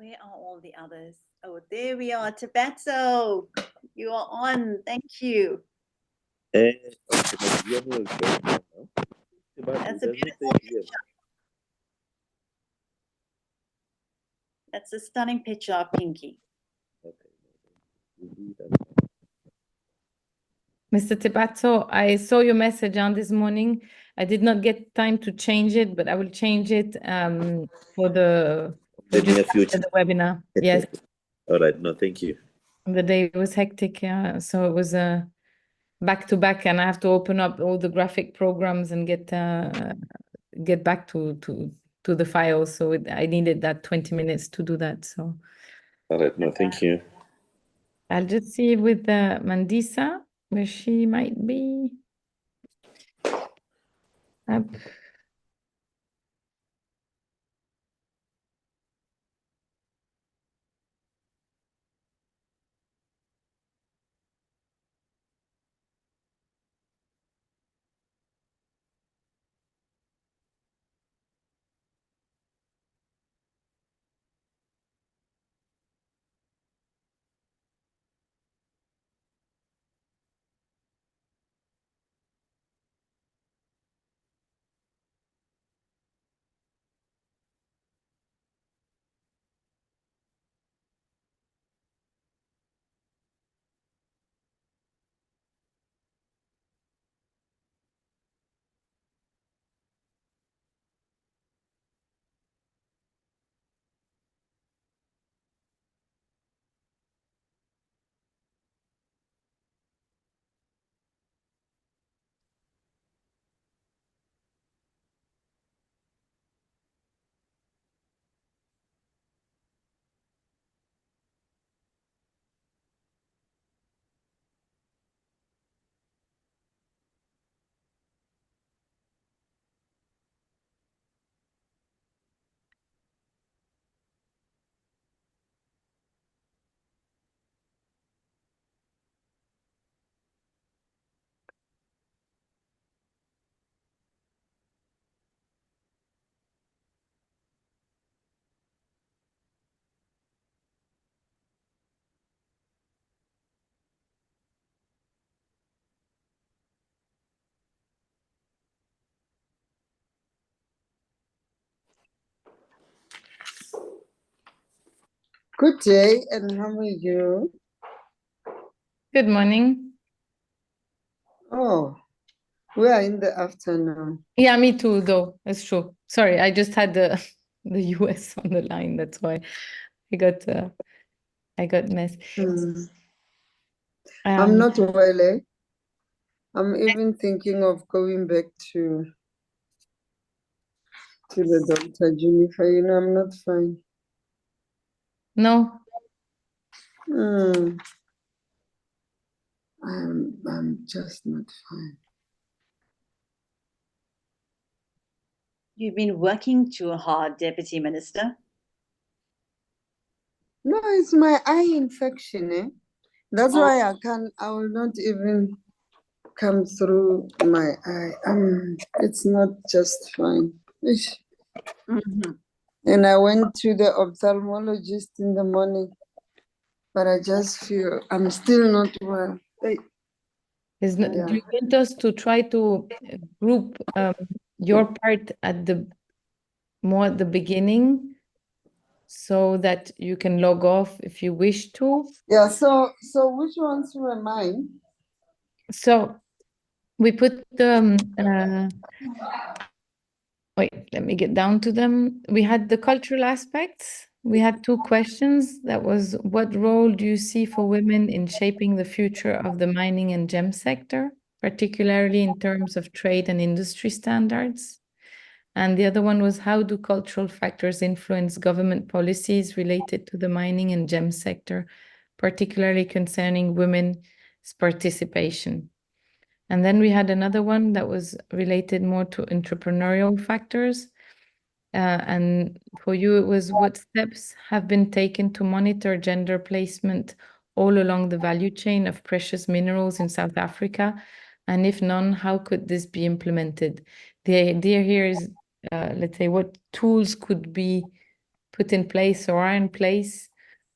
Where are all the others? Oh, there we are. Tabato, you are on. Thank you. Okay, but you have a great now. That's a Doesn't beautiful say here. picture. That's a stunning picture of Pinky. Okay. We'll do that. Mr. Tibato, I saw your message on this morning. I did not get time to change it, but I will change it for the The near after future. the webinar. Yes, All right. No, thank you. the day was hectic, yeah. So it was back to back, and I have to open up all the graphic programs and get back to the files. So I needed that 20 minutes to do that. So All right. No, thank you. I'll just see with Mandisa where she might be. Up. Good day, and how are you? Good morning. Oh, we are in the afternoon. Yeah, me too, though. It's true. Sorry, I just had the the US on the line. That's why I got messed. I'm not well, eh? I'm even thinking of going back to the doctor, Jennifer. You know, I'm not fine. No. I'm just not fine. You've been working too hard, Deputy Minister. No, it's my eye infection, eh? That's why I will not even come through my eye. It's not just fine. Ish. And I went to the ophthalmologist in the morning, but I just feel I'm still not well. Hey. Do you want us to try to group your part at the beginning so that you can log off if you wish to? Yeah, so which ones were mine? So we put wait, let me get down to them. We had the cultural aspects. We had two questions. That was, what role do you see for women in shaping the future of the mining and gem sector, particularly in terms of trade and industry standards? And the other one was, how do cultural factors influence government policies related to the mining and gem sector, particularly concerning women's participation? And then we had another one that was related more to entrepreneurial factors. And for you, it was, what steps have been taken to monitor gender placement all along the value chain of precious minerals in South Africa? And if none, how could this be implemented? The idea here is, let's say, what tools could be put in place or are in place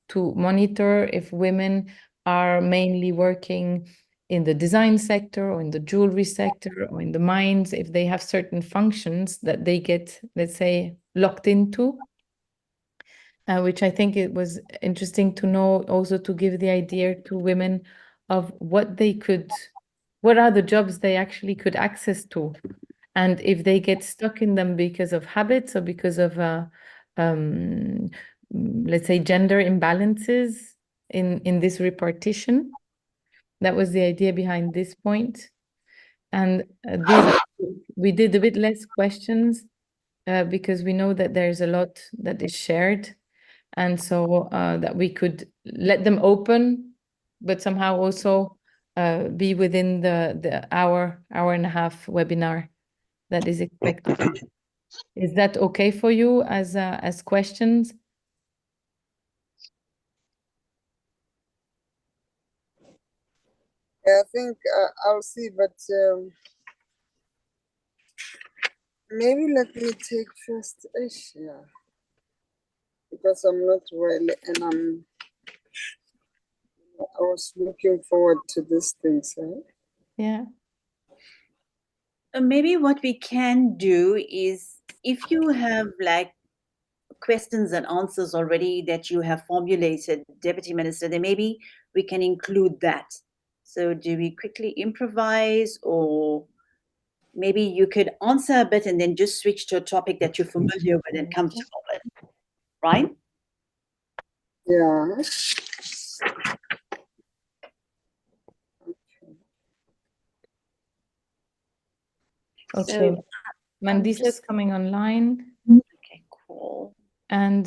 to monitor if women are mainly working in the design sector or in the jewelry sector or in the mines, if they have certain functions that they get, let's say, locked into, which I think it was interesting to know, also to give the idea to women of what are the jobs they actually could access to. And if they get stuck in them because of habits or because of, let's say, gender imbalances in this repartition. That was the idea behind this point. And we did a bit less questions because we know that there's a lot that is shared. And so that we could let them open, but somehow also be within the hour and a half webinar that is expected. Is that okay for you as questions? Yeah, I think I'll see, but maybe let me take first. Yeah, because I'm not well, and I was looking forward to this thing, so. Yeah. Maybe what we can do is, if you have like questions and answers already that you have formulated, Deputy Minister, then maybe we can include that. So do we quickly improvise, or maybe you could answer a bit and then just switch to a topic that you're familiar with and comfortable with, right? Yeah. Okay. So, Mandisa is just- coming online. okay, cool. And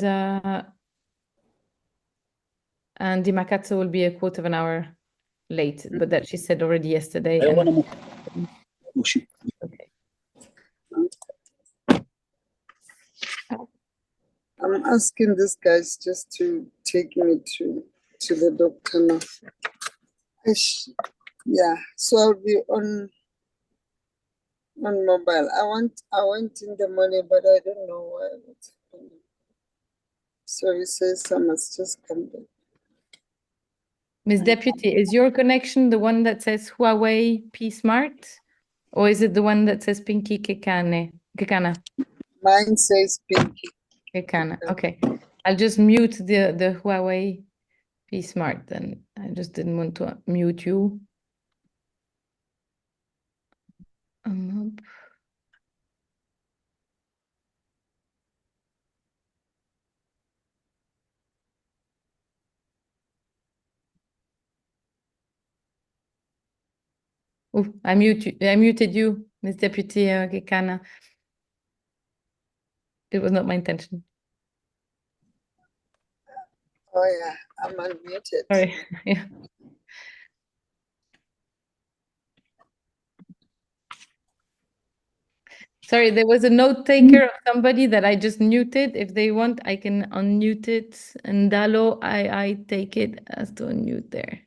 Dimakatsu will be a quarter of an hour late, but that she said already yesterday. And... Okay. I'm asking these guys just to take me to the doctor now. Yeah, so I'll be on mobile. I went in the morning, but I don't know why. What's happening. So he says I must just come back. Ms. Deputy, is your connection the one that says Huawei P Smart? Or is it the one that says Pinky Kekana? Mine says Pinky. Kekana. Okay. I'll just mute the Huawei P Smart then. I just didn't want to mute you. Oh, I muted you, Ms. Deputy Kekana. It was not my intention. Oh yeah, I'm unmuted. Sorry. Yeah. Sorry, there was a note taker of somebody that I just muted. If they want, I can unmute it. And Dalo, I take it as to unmute there.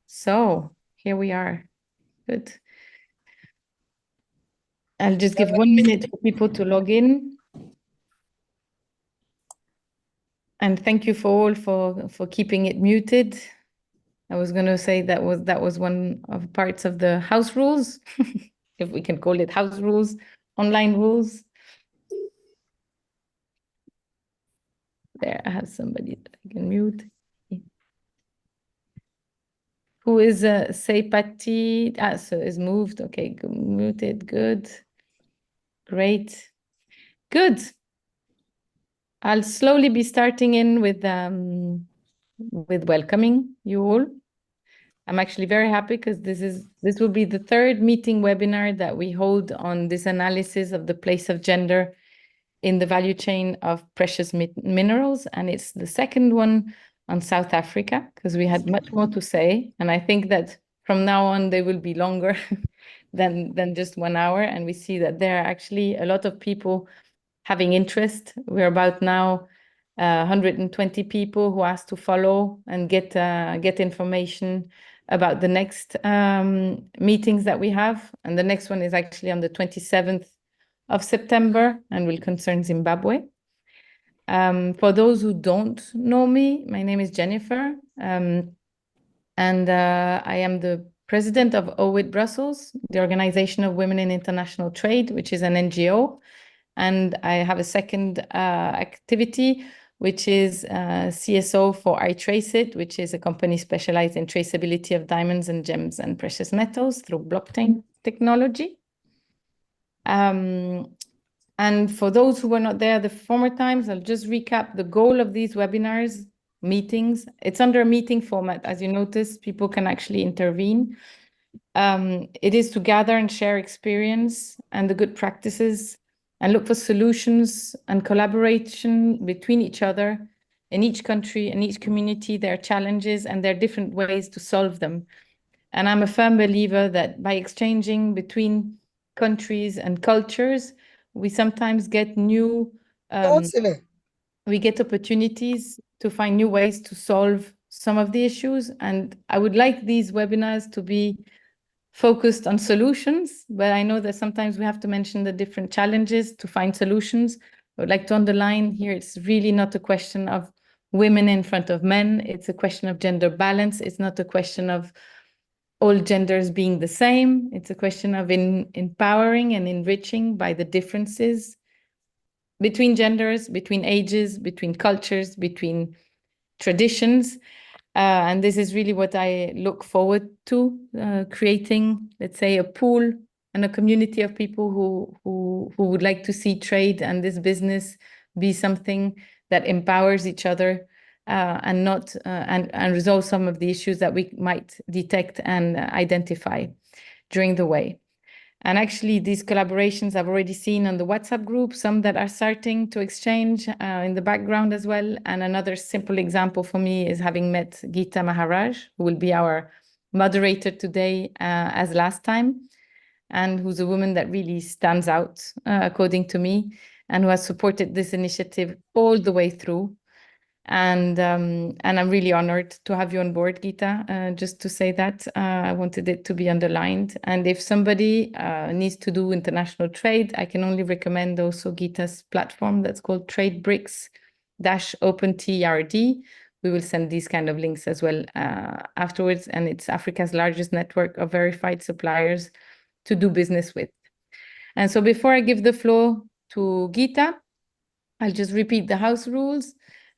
So here we are. Good. I'll just give 1 minute for people to log in. And thank you for all for keeping it muted. I was going to say that was one of parts of the house rules, if we can call it house rules, online rules. There, I have somebody that I can mute. Who is Seipati? So is moved. Okay, muted. Good. Great. Good. I'll slowly be starting in with welcoming you all. I'm actually very happy because this will be the third meeting webinar that we hold on this analysis of the place of gender in the value chain of precious minerals. And it's the second one on South Africa, because we had much more to say. And I think that from now on, they will be longer than just 1 hour. And we see that there are actually a lot of people having interest. We're about now 120 people who asked to follow and get information about the next meetings that we have. And the next one is actually on the 27th of September and will concern Zimbabwe. For those who don't know me, my name is Jennifer, and I am the president of OWIT Brussels, the Organization of Women in International Trade, which is an NGO. And I have a second activity, which is CSO for iTraceIt, which is a company specialized in traceability of diamonds and gems and precious metals through blockchain technology. And for those who were not there the former times, I'll just recap the goal of these webinars, meetings. It's under a meeting format. As you notice, people can actually intervene. It is to gather and share experience and the good practices and look for solutions and collaboration between each other in each country and each community, their challenges and their different ways to solve them. And I'm a firm believer that by exchanging between countries and cultures, we sometimes get new, we get opportunities to find new ways to solve some of the issues. And I would like these webinars to be focused on solutions, but I know that sometimes we have to mention the different challenges to find solutions. I would like to underline here, it's really not a question of women in front of men. It's a question of gender balance. It's not a question of all genders being the same. It's a question of empowering and enriching by the differences between genders, between ages, between cultures, between traditions. And this is really what I look forward to, creating, let's say, a pool and a community of people who would like to see trade and this business be something that empowers each other and not and resolve some of the issues that we might detect and identify during the way. And actually, these collaborations I've already seen on the WhatsApp group, some that are starting to exchange in the background as well. And another simple example for me is having met Geeta Maharaj, who will be our moderator today as last time, and who's a woman that really stands out, according to me, and who has supported this initiative all the way through. And I'm really honored to have you on board, Geeta. Just to say that I wanted it to be underlined. And if somebody needs to do international trade, I can only recommend also Geeta's platform that's called TradeBricks-OpenTRD. We will send these kind of links as well afterwards. And it's Africa's largest network of verified suppliers to do business with. And so before I give the floor to Geeta, I'll just repeat the house rules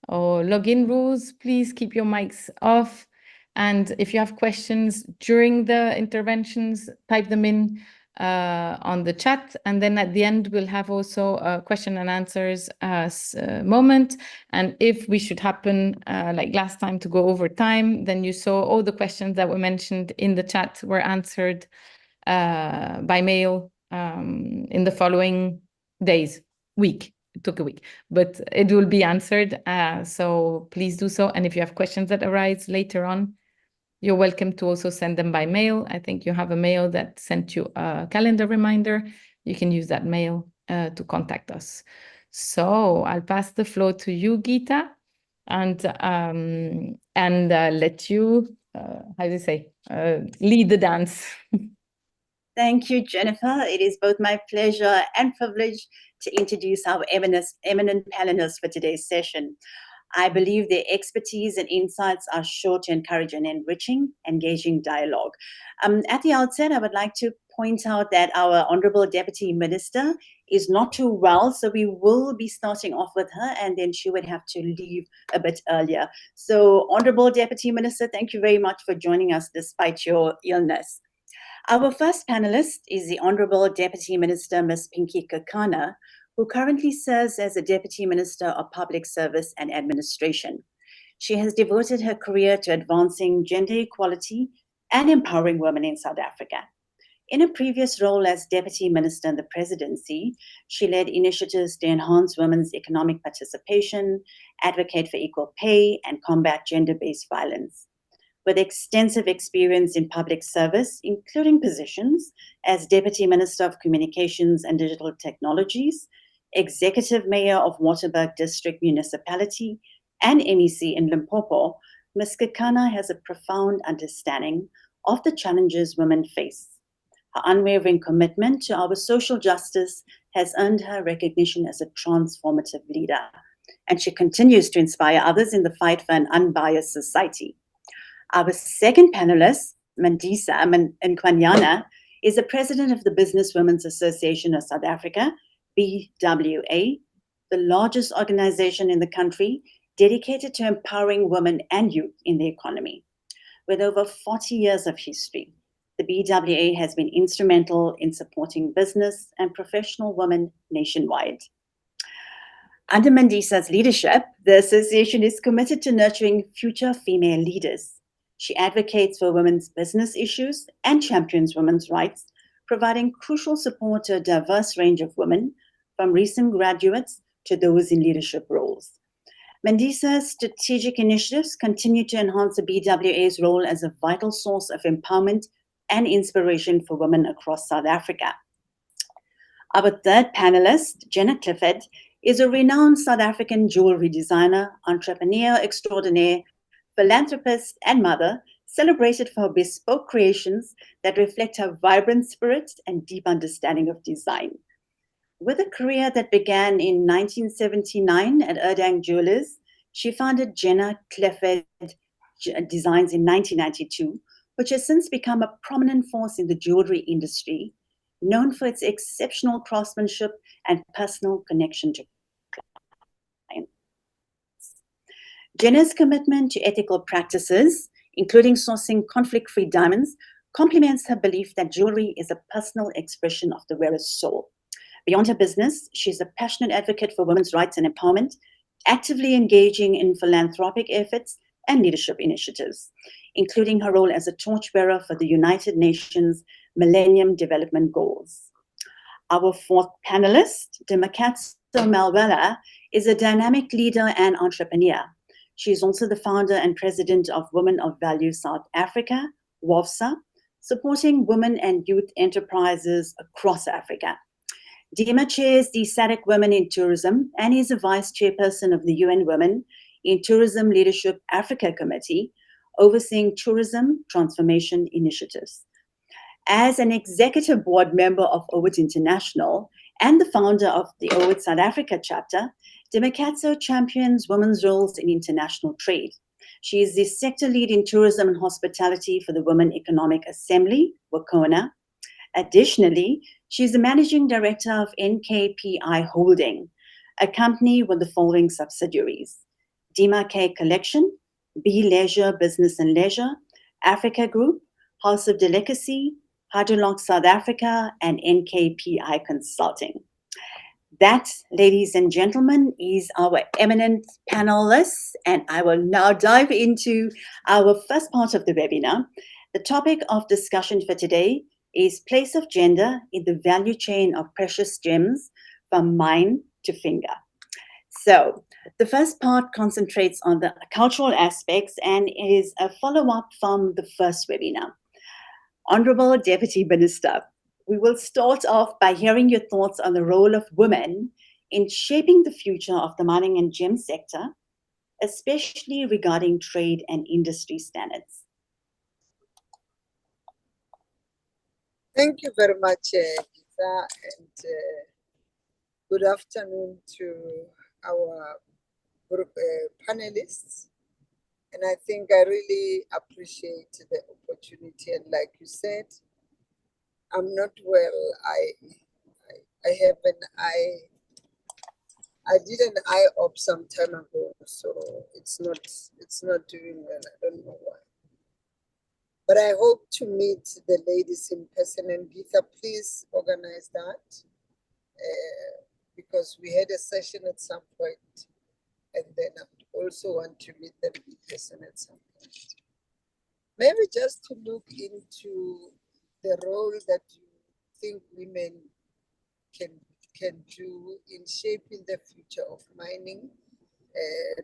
or login rules. Please keep your mics off. And if you have questions during the interventions, type them in on the chat. And then at the end, we'll have also a question and answers moment. And if we should happen, like last time, to go over time, then you saw all the questions that were mentioned in the chat were answered by mail in the following week. It took a week, but it will be answered. So please do so. And if you have questions that arise later on, you're welcome to also send them by mail. I think you have a mail that sent you a calendar reminder. You can use that mail to contact us. So I'll pass the floor to you, Geeta, and let you, lead the dance. Thank you, Jennifer. It is both my pleasure and privilege to introduce our eminent panelists for today's session. I believe their expertise and insights are sure to encourage an enriching, engaging dialogue. At the outset, I would like to point out that our Honorable Deputy Minister is not too well, so we will be starting off with her, and then she would have to leave a bit earlier. So, Honorable Deputy Minister, thank you very much for joining us despite your illness. Our first panelist is the Honorable Deputy Minister, Ms. Pinky Kekana, who currently serves as the Deputy Minister of Public Service and Administration. She has devoted her career to advancing gender equality and empowering women in South Africa. In a previous role as Deputy Minister in the Presidency, she led initiatives to enhance women's economic participation, advocate for equal pay, and combat gender-based violence. With extensive experience in public service, including positions as Deputy Minister of Communications and Digital Technologies, Executive Mayor of Waterberg District Municipality, and MEC in Limpopo, Ms. Kekana has a profound understanding of the challenges women face. Her unwavering commitment to our social justice has earned her recognition as a transformative leader. and she continues to inspire others in the fight for an unbiased society. Our second panelist, Mandisa Nkwanyana, is the president of the Business Women's Association of South Africa, BWA, the largest organization in the country dedicated to empowering women and youth in the economy. With over 40 years of history, the BWA has been instrumental in supporting business and professional women nationwide. Under Mandisa's leadership, the association is committed to nurturing future female leaders. She advocates for women's business issues and champions women's rights, providing crucial support to a diverse range of women, from recent graduates to those in leadership roles. Mandisa's strategic initiatives continue to enhance the BWA's role as a vital source of empowerment and inspiration for women across South Africa. Our third panelist, Jenna Clifford, is a renowned South African jewelry designer, entrepreneur extraordinaire, philanthropist, and mother, celebrated for her bespoke creations that reflect her vibrant spirit and deep understanding of design. With a career that began in 1979 at Erdang Jewelers, she founded Jenna Clifford Designs in 1992, which has since become a prominent force in the jewelry industry, known for its exceptional craftsmanship and personal connection to clients. Jenna's commitment to ethical practices, including sourcing conflict-free diamonds, complements her belief that jewelry is a personal expression of the wearer's soul. Beyond her business, she's a passionate advocate for women's rights and empowerment, actively engaging in philanthropic efforts and leadership initiatives, including her role as a torchbearer for the United Nations Millennium Development Goals. Our fourth panelist, Dimakatso Malwela, is a dynamic leader and entrepreneur. She is also the founder and president of Women of Value South Africa, WOVSA, supporting women and youth enterprises across Africa. Dima chairs the SADC Women in Tourism and is a vice chairperson of the UN Women in Tourism Leadership Africa Committee, overseeing tourism transformation initiatives. As an executive board member of OWIT International and the founder of the OWIT South Africa chapter, Dimakatso champions women's roles in international trade. She is the sector lead in tourism and hospitality for the Women Economic Assembly, WACONA. Additionally, she is the managing director of NKPI Holding, a company with the following subsidiaries: Dima K Collection, B Leisure Business and Leisure, Africa Group, House of Delicacy, Hydrolox South Africa, and NKPI Consulting. That, ladies and gentlemen, is our eminent panelists, and I will now dive into our first part of the webinar. The topic of discussion for today is place of gender in the value chain of precious gems from mine to finger. So the first part concentrates on the cultural aspects and is a follow-up from the first webinar. Honorable Deputy Minister, we will start off by hearing your thoughts on the role of women in shaping the future of the mining and gem sector, especially regarding trade and industry standards. Thank you very much, Gita, and good afternoon to our group panelists. And I think I really appreciate the opportunity. And like you said, I'm not well. I have an eye. I did an eye op some time ago, so it's not doing well. I don't know why. But I hope to meet the ladies in person. And Gita, please organize that because we had a session at some point, and then I would also want to meet them in person at some point. Maybe just to look into the role that you think women can do in shaping the future of mining,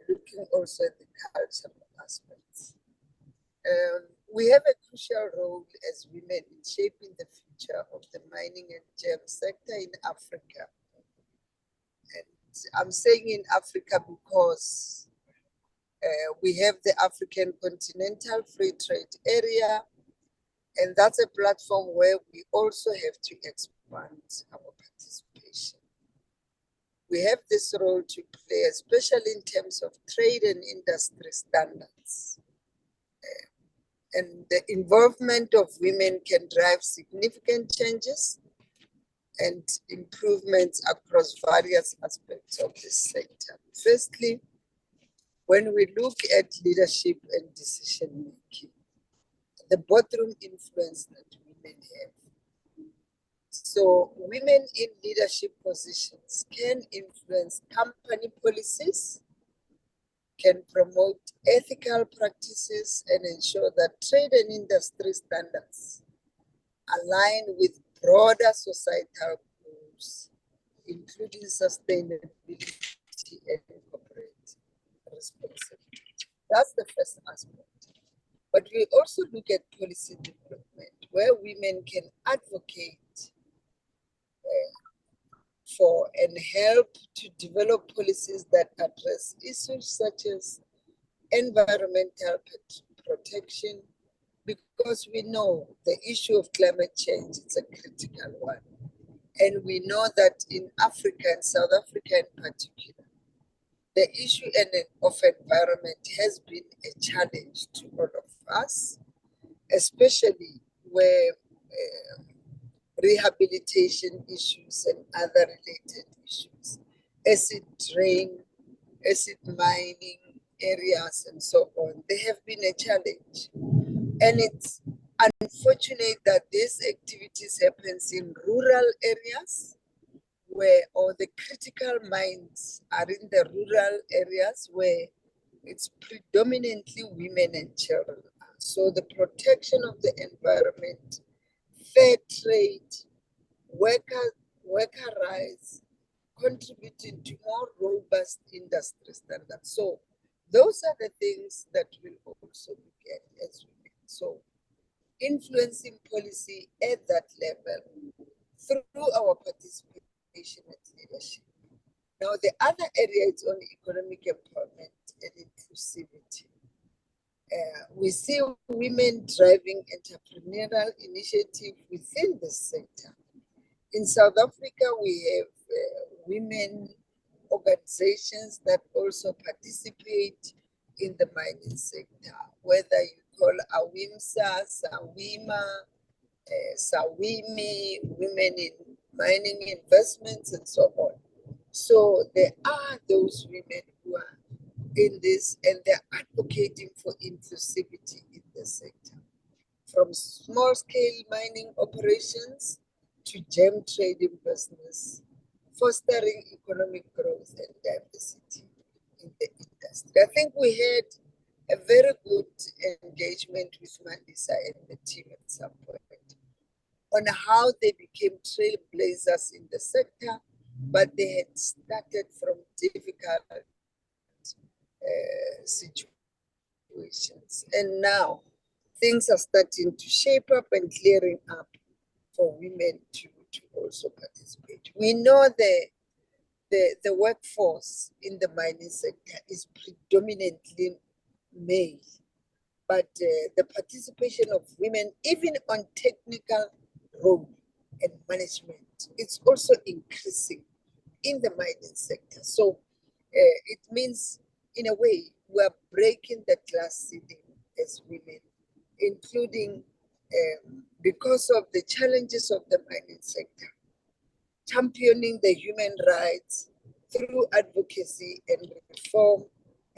looking also at the cultural aspects. We have a crucial role as women in shaping the future of the mining and gem sector in Africa. And I'm saying in Africa because we have the African Continental Free Trade Area, and that's a platform where we also have to expand our participation. we have this role to play, especially in terms of trade and industry standards. And the involvement of women can drive significant changes and improvements across various aspects of this sector. Firstly, when we look at leadership and decision making, the boardroom influence that women have. So women in leadership positions can influence company policies, can promote ethical practices, and ensure that trade and industry standards align with broader societal goals, including sustainability and corporate responsibility. That's the first aspect. But we also look at policy development, where women can advocate for and help to develop policies that address issues such as environmental protection, because we know the issue of climate change is a critical one. And we know that in Africa, and South Africa in particular, the issue of environment has been a challenge to all of us, especially where rehabilitation issues and other related issues, acid rain, acid mining areas, and so on, they have been a challenge. And it's unfortunate that these activities happens in rural areas where all the critical mines are in the rural areas where it's predominantly women and children. So the protection of the environment, fair trade, worker rights, contributing to more robust industry standards. So those are the things that we'll also look at as women. So influencing policy at that level through our participation and leadership. Now, the other area is on economic empowerment and inclusivity. We see women driving entrepreneurial initiative within the sector. In South Africa, we have women organizations that also participate in the mining sector, whether you call AWIMSA, SAWIMA, SAWIMI, women in mining investments, and so on. So there are those women who are in this, and they're advocating for inclusivity in the sector, from small-scale mining operations to gem trading business, fostering economic growth and diversity in the industry. I think we had a very good engagement with Mandisa and the team at some point on how they became trailblazers in the sector, but they had started from difficult situations. And now things are starting to shape up and clearing up for women to also participate. We know the workforce in the mining sector is predominantly male, but the participation of women, even on technical role and management, it's also increasing in the mining sector. So it means, in a way, we are breaking the glass ceiling as women, including because of the challenges of the mining sector, championing the human rights through advocacy and reform,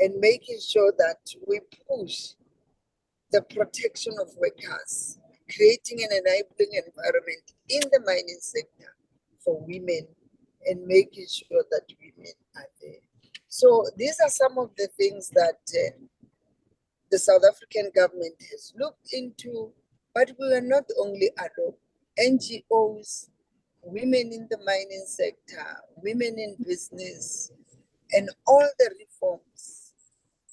and making sure that we push the protection of workers, creating an enabling environment in the mining sector for women, and making sure that women are there. So these are some of the things that the South African government has looked into, but we are not only alone. NGOs, women in the mining sector, women in business, and all the reforms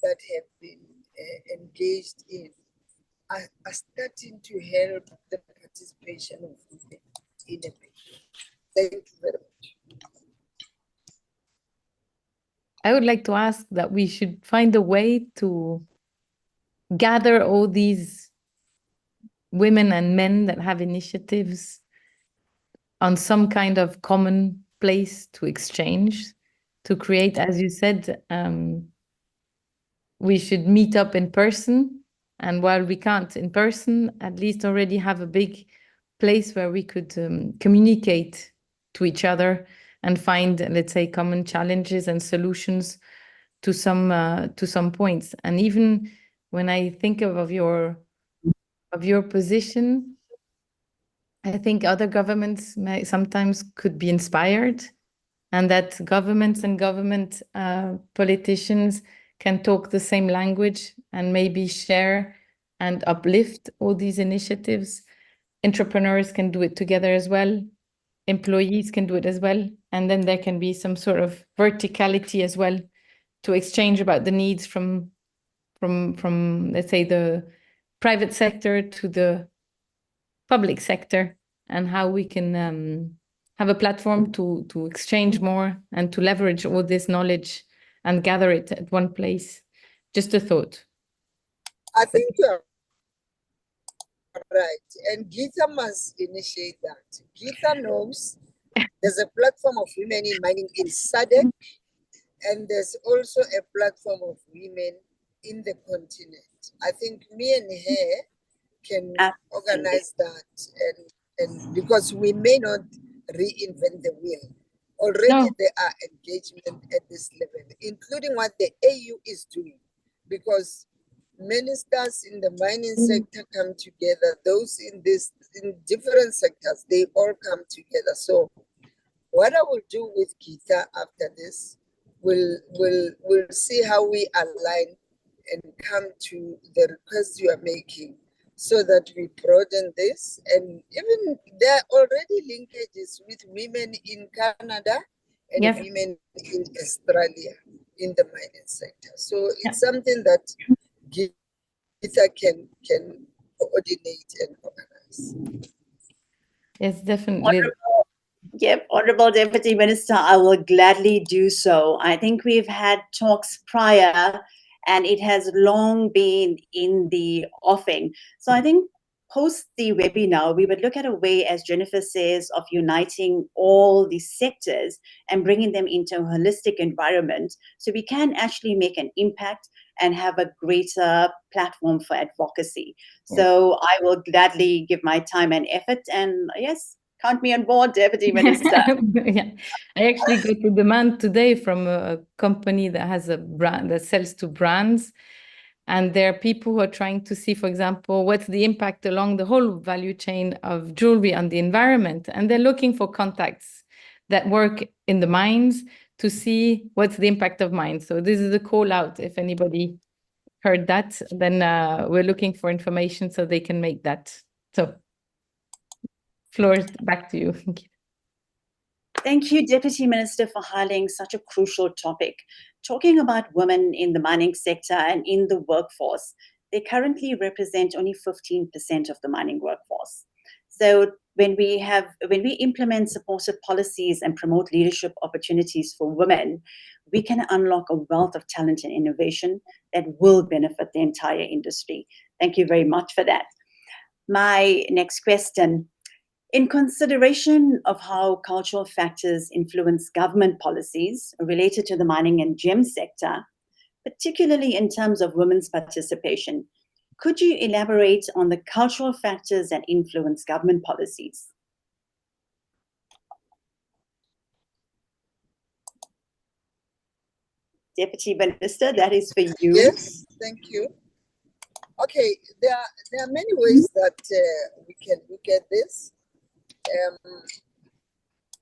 that have been engaged in are starting to help the participation of women in a big way. Thank you very much. I would like to ask that we should find a way to gather all these women and men that have initiatives on some kind of common place to exchange, to create, as you said, we should meet up in person. And while we can't in person, at least already have a big place where we could communicate to each other and find, let's say, common challenges and solutions to some points. And even when I think of your position, I think other governments sometimes could be inspired, and that governments and government politicians can talk the same language and maybe share and uplift all these initiatives. Entrepreneurs can do it together as well. Employees can do it as well. And then there can be some sort of verticality as well to exchange about the needs from let's say the private sector to the public sector, and how we can have a platform to exchange more and to leverage all this knowledge and gather it at one place. Just a thought. I think you're right. And Geeta must initiate that. Geeta knows there's a platform of women in mining in SADC, and there's also a platform of women in the continent. I think me and her can organize that, and because we may not reinvent the wheel. Already there are engagement at this level, including what the AU is doing, because ministers in the mining sector come together, those in different sectors, they all come together. So what I will do with Geeta after this, we'll see how we align and come to the request you are making, so that we broaden this. And even there are already linkages with women in Canada and women in Australia in the mining sector. So it's something that Geeta can coordinate and organize. Yes, definitely. Yep, Honorable Deputy Minister, I will gladly do so. I think we've had talks prior, and it has long been in the offing. So I think post the webinar, we would look at a way, as Jennifer says, of uniting all these sectors and bringing them into a holistic environment so we can actually make an impact and have a greater platform for advocacy. So I will gladly give my time and effort, and yes, count me on board, Deputy Minister. Yeah. I actually got a demand today from a company that has a brand that sells to brands. And there are people who are trying to see, for example, what's the impact along the whole value chain of jewelry on the environment. And they're looking for contacts that work in the mines to see what's the impact of mines. So this is a call out. If anybody heard that, then we're looking for information so they can make that. So floor is back to you. Thank you, Deputy Minister, for highlighting such a crucial topic. Talking about women in the mining sector and in the workforce, they currently represent only 15% of the mining workforce. So when we implement supportive policies and promote leadership opportunities for women, we can unlock a wealth of talent and innovation that will benefit the entire industry. Thank you very much for that. My next question: in consideration of how cultural factors influence government policies related to the mining and gem sector, particularly in terms of women's participation, could you elaborate on the cultural factors that influence government policies? Deputy Minister, that is for you. Yes, thank you. Okay, there are many ways that we can look at this.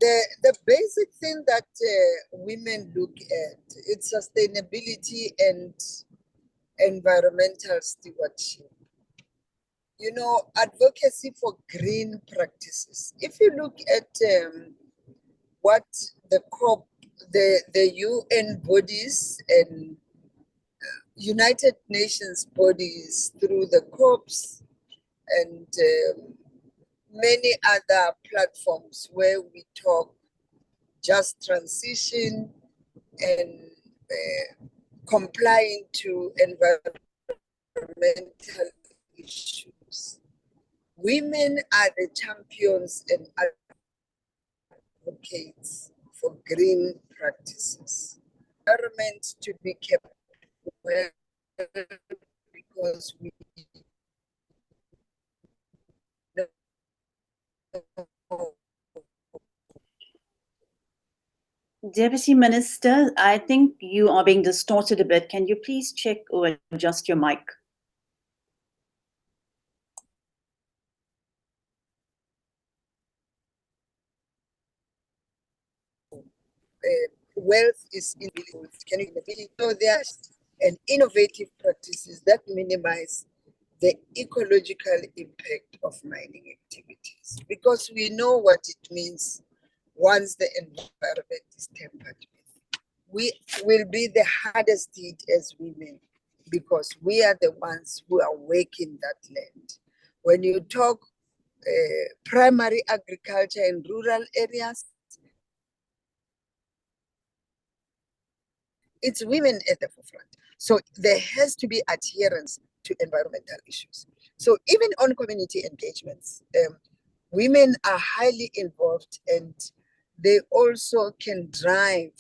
The basic thing that women look at, it's sustainability and environmental stewardship. You know, advocacy for green practices. If you look at what the COP, the UN bodies and United Nations bodies through the COPs and many other platforms where we talk just transition and complying to environmental issues. Women are the champions and advocates for green practices. Environment to be kept well because we know Deputy Minister, I think you are being distorted a bit. Can you please check or adjust your mic? wealth is invisible. Can you believe? So there's an innovative practices that minimize the ecological impact of mining activities, because we know what it means once the environment is tampered with. We will be the hardest hit as women because we are the ones who are working that land. When you talk primary agriculture in rural areas, it's women at the forefront. So there has to be adherence to environmental issues. So even on community engagements, women are highly involved, and they also can drive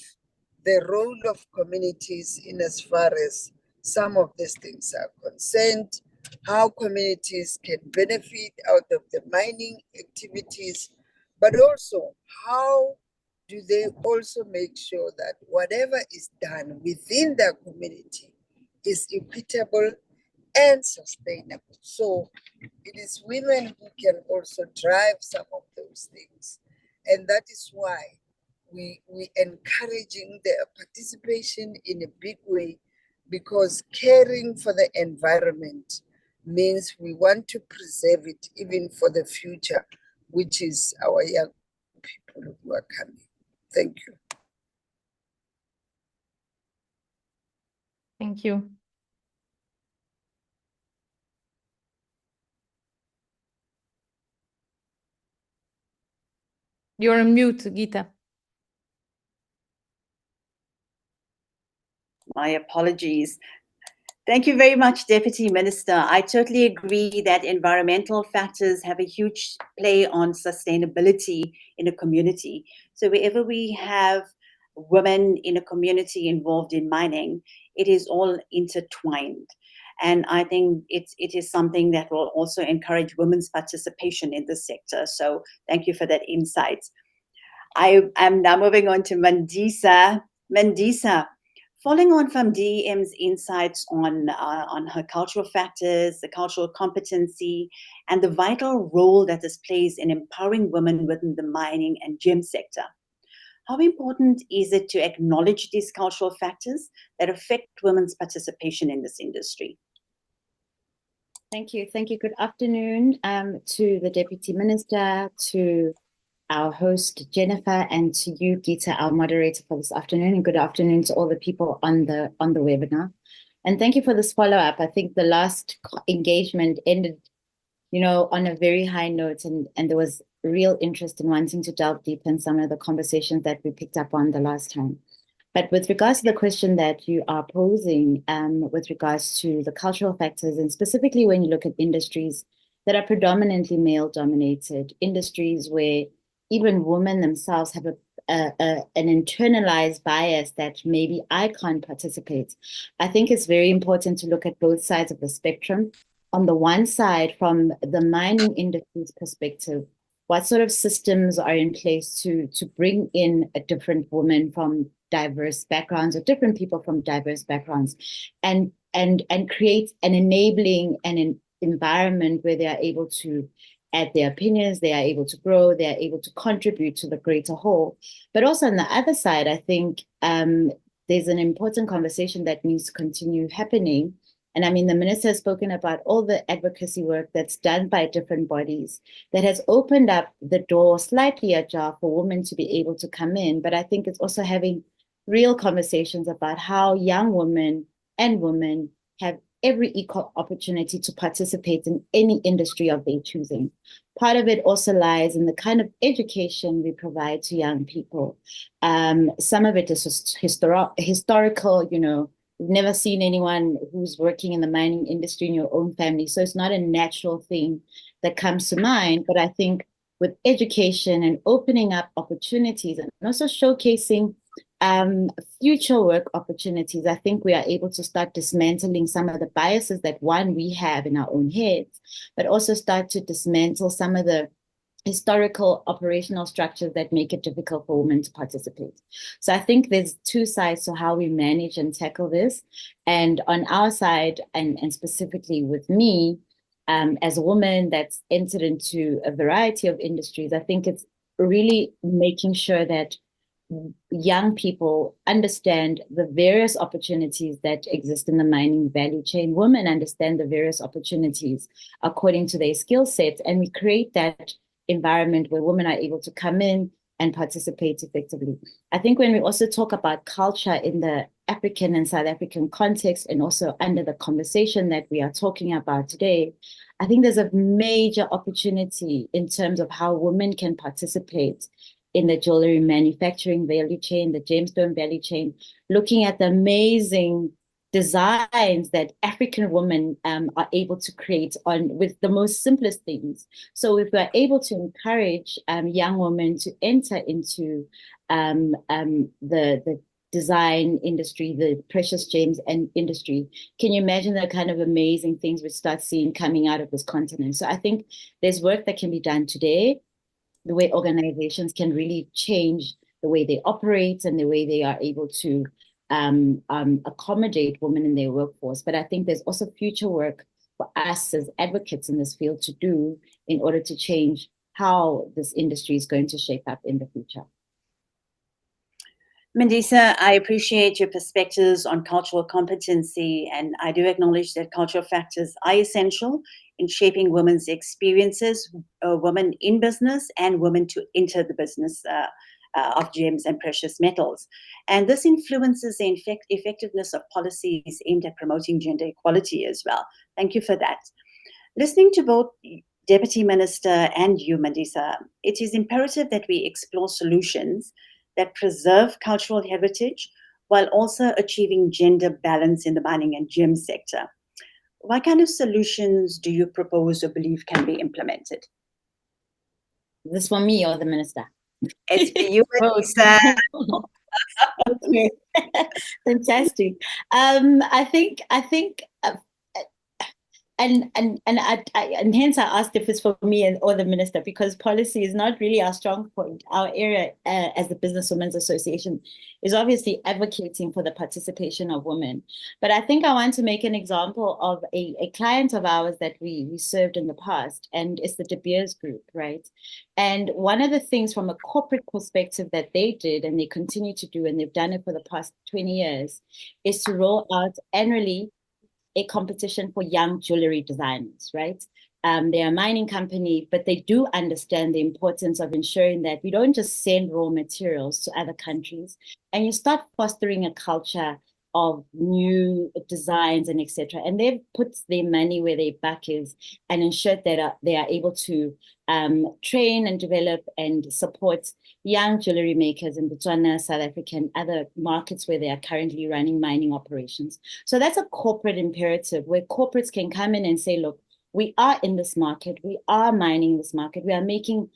the role of communities in as far as some of these things are concerned, how communities can benefit out of the mining activities, but also how do they also make sure that whatever is done within their community is equitable and sustainable. So it is women who can also drive some of those things. And that is why we encouraging their participation in a big way, because caring for the environment means we want to preserve it even for the future, which is our young people who are coming. Thank you. Thank you. You're on mute, Geeta. My apologies. Thank you very much, Deputy Minister. I totally agree that environmental factors have a huge play on sustainability in a community. So wherever we have women in a community involved in mining, it is all intertwined. And I think it is something that will also encourage women's participation in the sector. So thank you for that insight. I am now moving on to Mandisa. Mandisa, following on from DEM's insights on her cultural factors, the cultural competency, and the vital role that this plays in empowering women within the mining and gem sector, how important is it to acknowledge these cultural factors that affect women's participation in this industry? Thank you. Thank you. Good afternoon to the Deputy Minister, to our host, Jennifer, and to you, Geeta, our moderator for this afternoon. And good afternoon to all the people on the webinar. And thank you for this follow-up. I think the last engagement ended, on a very high note, and there was real interest in wanting to delve deep in some of the conversations that we picked up on the last time. But with regards to the question that you are posing, with regards to the cultural factors, and specifically when you look at industries that are predominantly male-dominated, industries where even women themselves have an internalized bias that maybe I can't participate, I think it's very important to look at both sides of the spectrum. On the one side, from the mining industry's perspective, what sort of systems are in place to bring in a different woman from diverse backgrounds, or different people from diverse backgrounds, and create an enabling and an environment where they are able to add their opinions, they are able to grow, they are able to contribute to the greater whole. But also on the other side, I think there's an important conversation that needs to continue happening. And I mean, the minister has spoken about all the advocacy work that's done by different bodies that has opened up the door slightly ajar for women to be able to come in. But I think it's also having real conversations about how young women and women have every equal opportunity to participate in any industry of their choosing. Part of it also lies in the kind of education we provide to young people. Some of it is just historical, You've never seen anyone who's working in the mining industry in your own family. So it's not a natural thing that comes to mind. But I think with education and opening up opportunities and also showcasing future work opportunities, I think we are able to start dismantling some of the biases that we have in our own heads, but also start to dismantle some of the historical operational structures that make it difficult for women to participate. So I think there's two sides to how we manage and tackle this. And on our side, and specifically with me, as a woman that's entered into a variety of industries, I think it's really making sure that young people understand the various opportunities that exist in the mining value chain. Women understand the various opportunities according to their skill sets, and we create that environment where women are able to come in and participate effectively. I think when we also talk about culture in the African and South African context, and also under the conversation that we are talking about today, I think there's a major opportunity in terms of how women can participate in the jewelry manufacturing value chain, the gemstone value chain, looking at the amazing designs that African women are able to create with the most simplest things. So if we're able to encourage young women to enter into the design industry, the precious gems and industry, can you imagine the kind of amazing things we start seeing coming out of this continent? So I think there's work that can be done today, the way organizations can really change the way they operate and the way they are able to accommodate women in their workforce. But I think there's also future work for us as advocates in this field to do in order to change how this industry is going to shape up in the future. Mandisa, I appreciate your perspectives on cultural competency, and I do acknowledge that cultural factors are essential in shaping women's experiences, women in business and women to enter the business of gems and precious metals. And this influences the effectiveness of policies aimed at promoting gender equality as well. Thank you for that. Listening to both Deputy Minister and you, Mandisa, it is imperative that we explore solutions that preserve cultural heritage while also achieving gender balance in the mining and gem sector. What kind of solutions do you propose or believe can be implemented? Is this for me or the minister? It's for you, Mandisa. Okay. Fantastic. I think and hence I asked if it's for me or the minister, because policy is not really our strong point. Our area as the Business Women's Association is obviously advocating for the participation of women. But I think I want to make an example of a client of ours that we served in the past, and it's the De Beers Group, right? And one of the things from a corporate perspective that they did, and they continue to do, and they've done it for the past 20 years, is to roll out annually a competition for young jewelry designers, right? They're a mining company, but they do understand the importance of ensuring that we don't just send raw materials to other countries, and you start fostering a culture of new designs and etc. And they've put their money where their buck is and ensured that they are able to train and develop and support young jewelry makers in Botswana, South Africa, and other markets where they are currently running mining operations. So that's a corporate imperative where corporates can come in and say, look, we are in this market, we are mining this market, we are making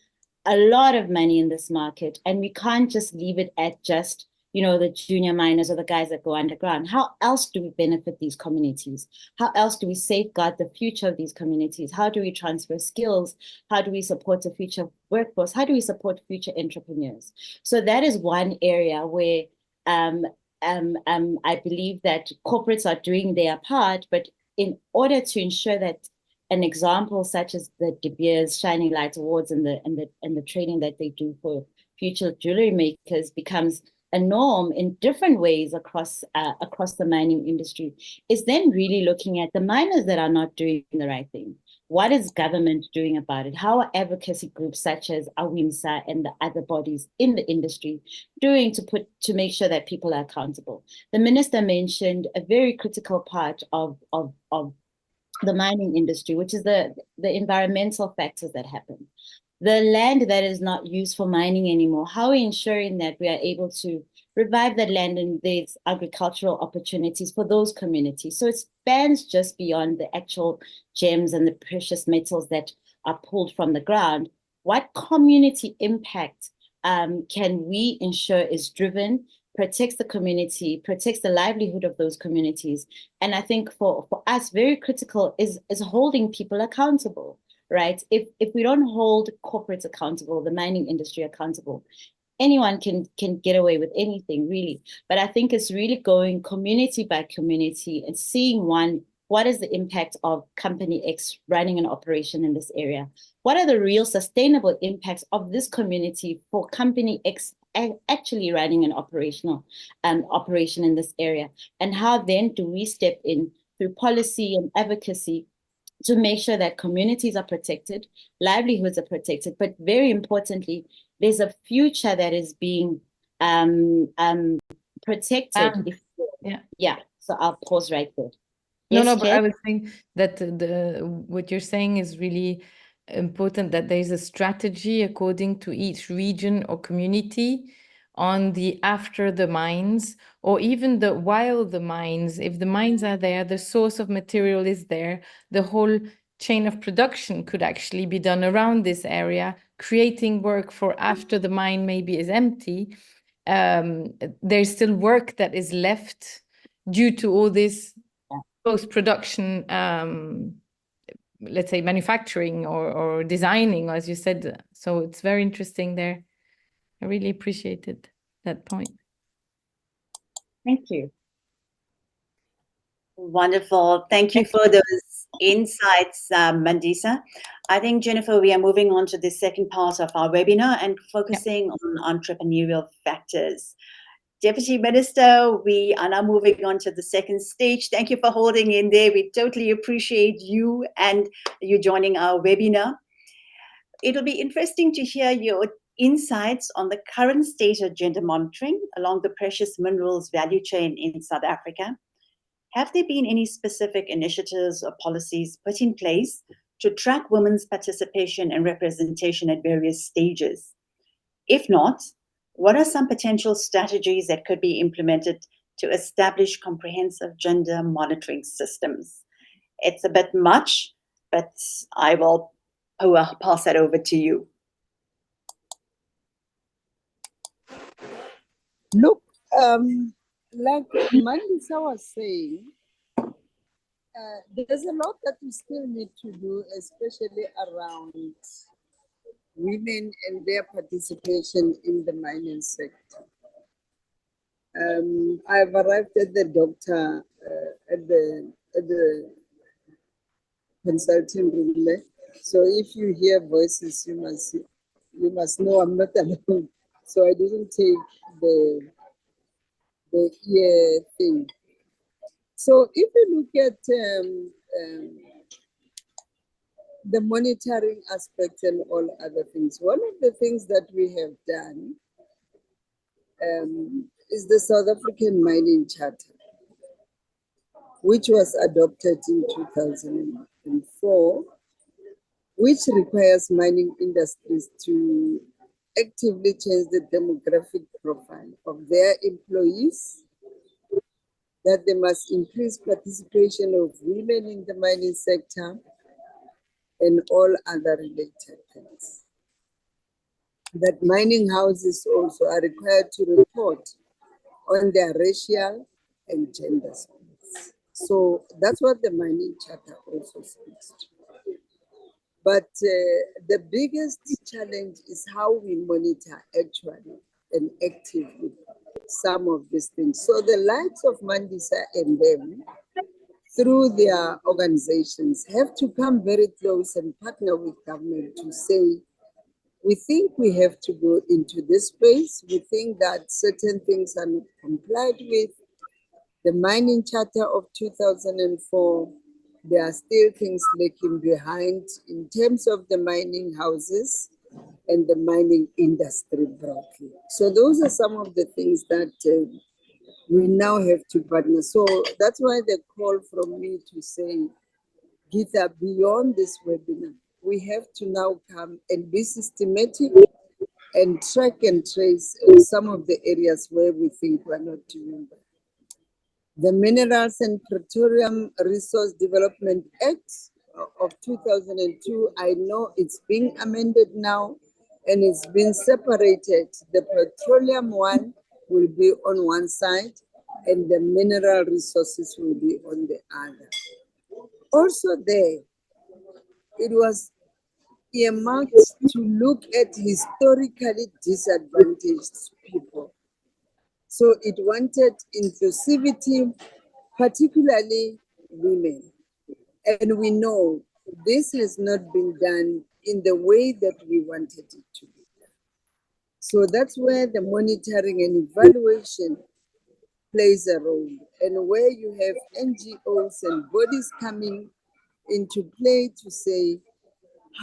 a lot of money in this market, and we can't just leave it at just, you know, the junior miners or the guys that go underground. How else do we benefit these communities? How else do we safeguard the future of these communities? How do we transfer skills? How do we support the future workforce? How do we support future entrepreneurs? So that is one area where I believe that corporates are doing their part, but in order to ensure that an example such as the De Beers Shining Light Awards and the training that they do for future jewelry makers becomes a norm in different ways across the mining industry, is then really looking at the miners that are not doing the right thing. What is government doing about it? How are advocacy groups such as AWIMSA and the other bodies in the industry doing to make sure that people are accountable? The minister mentioned a very critical part of the mining industry, which is the environmental factors that happen. The land that is not used for mining anymore, how are we ensuring that we are able to revive that land and there's agricultural opportunities for those communities? So it spans just beyond the actual gems and the precious metals that are pulled from the ground. what community impact can we ensure is driven, protects the community, protects the livelihood of those communities. And I think for us, very critical is holding people accountable, right? If we don't hold corporates accountable, the mining industry accountable, anyone can get away with anything, really. But I think it's really going community by community and seeing what is the impact of company X running an operation in this area? What are the real sustainable impacts of this community for company X actually running an operation in this area? And how then do we step in through policy and advocacy to make sure that communities are protected, livelihoods are protected, but very importantly, there's a future that is being protected. Yeah. So I'll pause right there. No, Yes, but Chair? I was saying that what you're saying is really important, that there is a strategy according to each region or community on the after the mines, or even the while the mines. If the mines are there, the source of material is there, the whole chain of production could actually be done around this area, creating work for after the mine maybe is empty. There's still work that is left due to all this post-production, let's say manufacturing or designing, as you said. So it's very interesting there. I really appreciated that point. Thank you. Wonderful. Thank you for those insights, Mandisa. I think, Jennifer, we are moving on to the second part of our webinar and focusing on entrepreneurial factors. Deputy Minister, we are now moving on to the second stage. Thank you for holding in there. We totally appreciate you and you joining our webinar. It'll be interesting to hear your insights on the current state of gender monitoring along the precious minerals value chain in South Africa. Have there been any specific initiatives or policies put in place to track women's participation and representation at various stages? If not, what are some potential strategies that could be implemented to establish comprehensive gender monitoring systems? It's a bit much, but I will pass that over to you. Look, like Mandisa was saying, there's a lot that we still need to do, especially around women and their participation in the mining sector. I've arrived at the doctor at the consulting room there. So if you hear voices, you must know I'm not alone. So I didn't take the ear thing. So if you look at the monitoring aspect and all other things, one of the things that we have done is the South African Mining Charter, which was adopted in 2004, which requires mining industries to actively change the demographic profile of their employees, that they must increase participation of women in the mining sector, and all other related things. That mining houses also are required to report on their racial and gender splits. So that's what the mining charter also speaks to. But the biggest challenge is how we monitor actually and actively some of these things. So the likes of Mandisa and them, through their organizations, have to come very close and partner with government to say, we think we have to go into this space. We think that certain things are not complied with. The mining charter of 2004, there are still things lagging behind in terms of the mining houses and the mining industry broadly. So those are some of the things that we now have to partner. So that's why the call from me to say, Geeta, beyond this webinar, we have to now come and be systematic and track and trace some of the areas where we think we're not doing that. The Minerals and Petroleum Resource Development Act of 2002. I know it's being amended now and it's been separated. The petroleum one will be on one side and the mineral resources will be on the other. Also there, it was earmarked to look at historically disadvantaged people. So it wanted inclusivity, particularly women. And we know this has not been done in the way that we wanted it to be. So that's where the monitoring and evaluation plays a role, and where you have NGOs and bodies coming into play to say,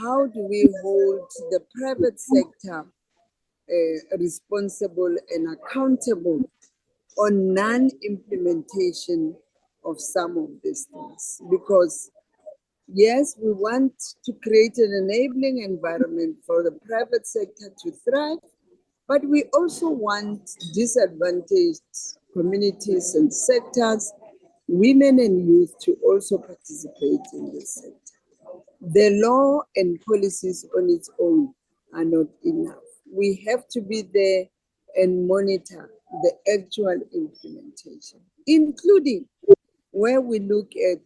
how do we hold the private sector responsible and accountable on non-implementation of some of these things? Because yes, we want to create an enabling environment for the private sector to thrive, but we also want disadvantaged communities and sectors, women and youth, to also participate in this sector. The law and policies on its own are not enough. We have to be there and monitor the actual implementation, including where we look at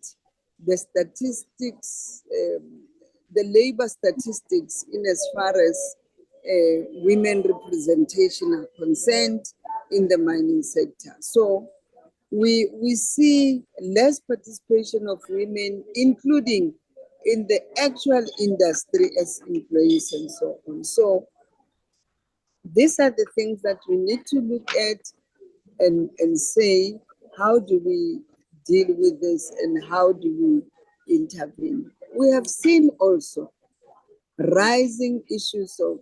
the statistics, the labor statistics in as far as women representation are concerned in the mining sector. So we see less participation of women, including in the actual industry as employees and so on. So these are the things that we need to look at and say, how do we deal with this and how do we intervene? We have seen also rising issues of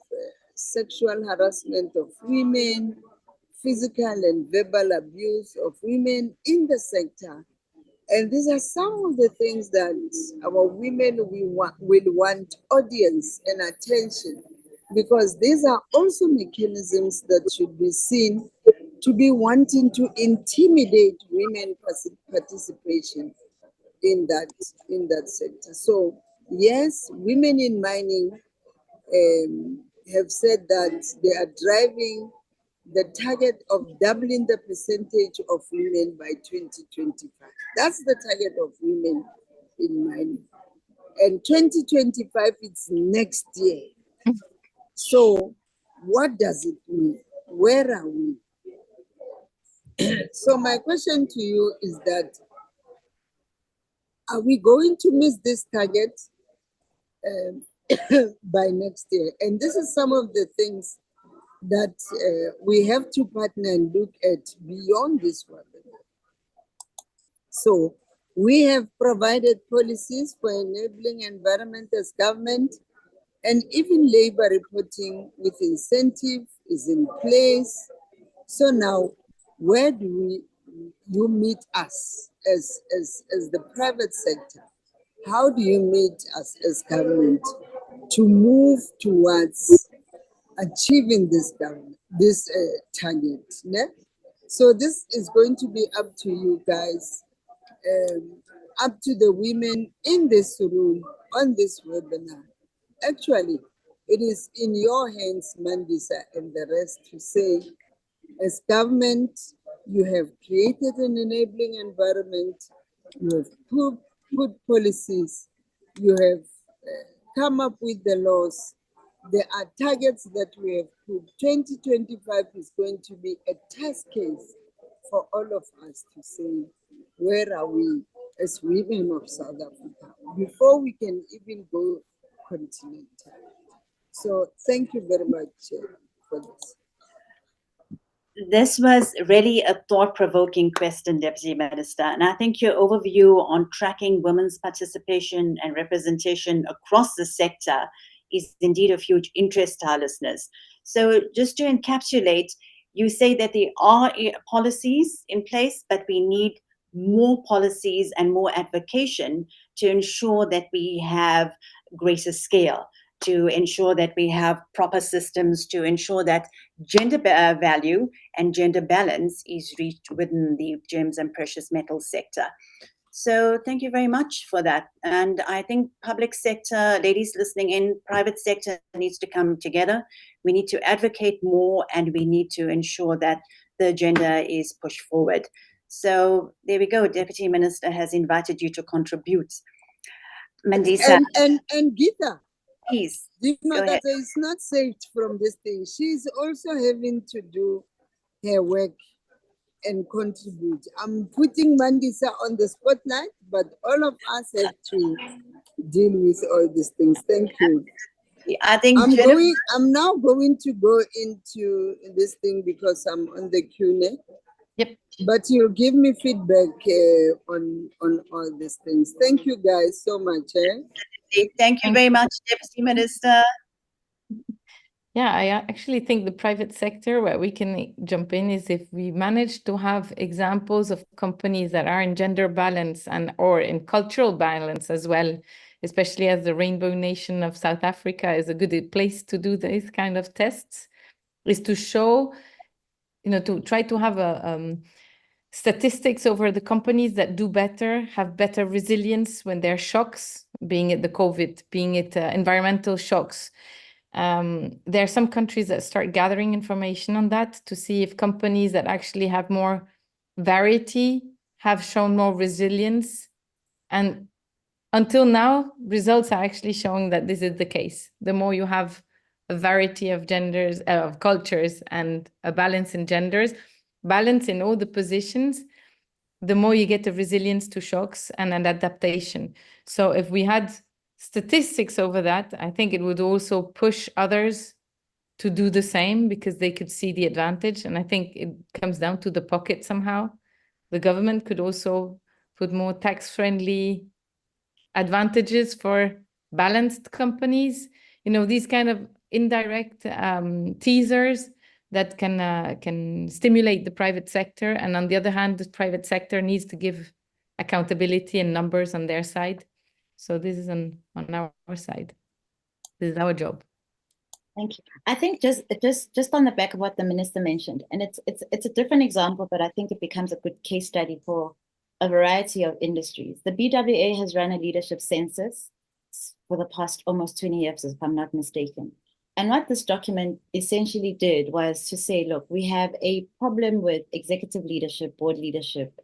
sexual harassment of women, physical and verbal abuse of women in the sector. And these are some of the things that our women will want audience and attention, because these are also mechanisms that should be seen to be wanting to intimidate women participation in that sector. So yes, women in mining have said that they are driving the target of doubling the percentage of women by 2025. That's the target of women in mining. And 2025 is next year. So what does it mean? Where are we? So my question to you is that, are we going to miss this target by next year? And this is some of the things that we have to partner and look at beyond this webinar. So we have provided policies for enabling environment as government, and even labor reporting with incentive is in place. So now, where do you meet us as the private sector? How do you meet us as government to move towards achieving this target? Ne? So this is going to be up to you guys, up to the women in this room on this webinar. Actually, it is in your hands, Mandisa, and the rest to say, as government, you have created an enabling environment, you have put policies, you have come up with the laws. There are targets that we have put. 2025 is going to be a test case for all of us to say, where are we as women of South Africa before we can even go continental. So thank you very much for this. This was really a thought-provoking question, Deputy Minister, and I think your overview on tracking women's participation and representation across the sector is indeed of huge interest to our listeners. So just to encapsulate, you say that there are policies in place, but we need more policies and more advocacy to ensure that we have greater scale, to ensure that we have proper systems, to ensure that gender value and gender balance is reached within the gems and precious metals sector. So thank you very much for that. And I think public sector, ladies listening in, private sector needs to come together. We need to advocate more, and we need to ensure that the agenda is pushed forward. So there we go. Deputy Minister has invited you to contribute. Mandisa, And Gita, please the go ahead. Makata is not saved from this thing. She's also having to do her work and contribute. I'm putting Mandisa on the spotlight, but all of us have to deal with all these things. Thank you. I think Jennifer, I'm now going to go into this thing because I'm on the Q&A. Yep. But you'll give me feedback on all these things. Thank you guys so much. thank you very much, Deputy Minister. Yeah, I actually think the private sector, where we can jump in, is if we manage to have examples of companies that are in gender balance and or in cultural balance as well, especially as the Rainbow Nation of South Africa is a good place to do these kind of tests, is to show, to try to have a statistics over the companies that do better, have better resilience when there are shocks, being it the COVID, being it environmental shocks. There are some countries that start gathering information on that to see if companies that actually have more variety have shown more resilience. And until now, results are actually showing that this is the case. The more you have a variety of genders, of cultures, and a balance in genders, balance in all the positions, the more you get a resilience to shocks and an adaptation. So if we had statistics over that, I think it would also push others to do the same because they could see the advantage. And I think it comes down to the pocket somehow. The government could also put more tax-friendly advantages for balanced companies. These kind of indirect teasers that can stimulate the private sector. And on the other hand, the private sector needs to give accountability and numbers on their side. So this is on our side. This is our job. Thank you. I think just on the back of what the minister mentioned, and it's a different example, but I think it becomes a good case study for a variety of industries. The BWA has run a leadership census for the past almost 20 years, if I'm not mistaken. And what this document essentially did was to say, look, we have a problem with executive leadership, board leadership,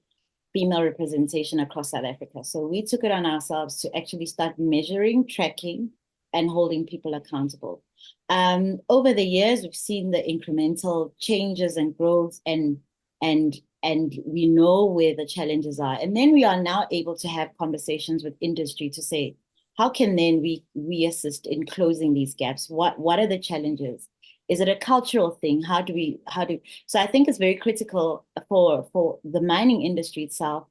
female representation across South Africa. So we took it on ourselves to actually start measuring, tracking, and holding people accountable. Over the years, we've seen the incremental changes and growth, and we know where the challenges are. And then we are now able to have conversations with industry to say, how can then we assist in closing these gaps? What are the challenges? Is it a cultural thing? So I think it's very critical for the mining industry itself,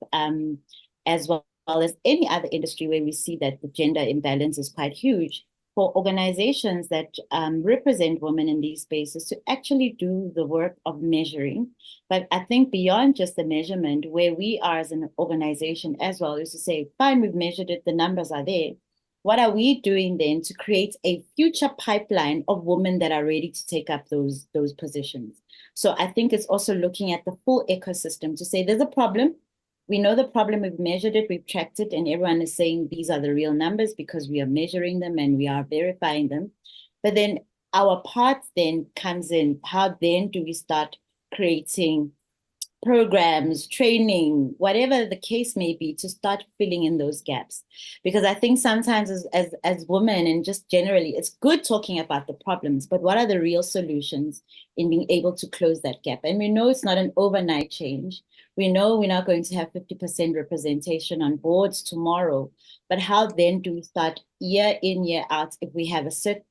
as well as any other industry where we see that the gender imbalance is quite huge, for organizations that represent women in these spaces to actually do the work of measuring. But I think beyond just the measurement, where we are as an organization as well, is to say, fine, we've measured it, the numbers are there. What are we doing then to create a future pipeline of women that are ready to take up those positions? So I think it's also looking at the full ecosystem to say there's a problem. We know the problem, we've measured it, we've tracked it, and everyone is saying these are the real numbers because we are measuring them and we are verifying them. But then our part then comes in, how then do we start creating programs, training, whatever the case may be, to start filling in those gaps? Because I think sometimes as women, and just generally, it's good talking about the problems, but what are the real solutions in being able to close that gap? And we know it's not an overnight change. We know we're not going to have 50% representation on boards tomorrow, but how then do we start year in, year out, if we have a set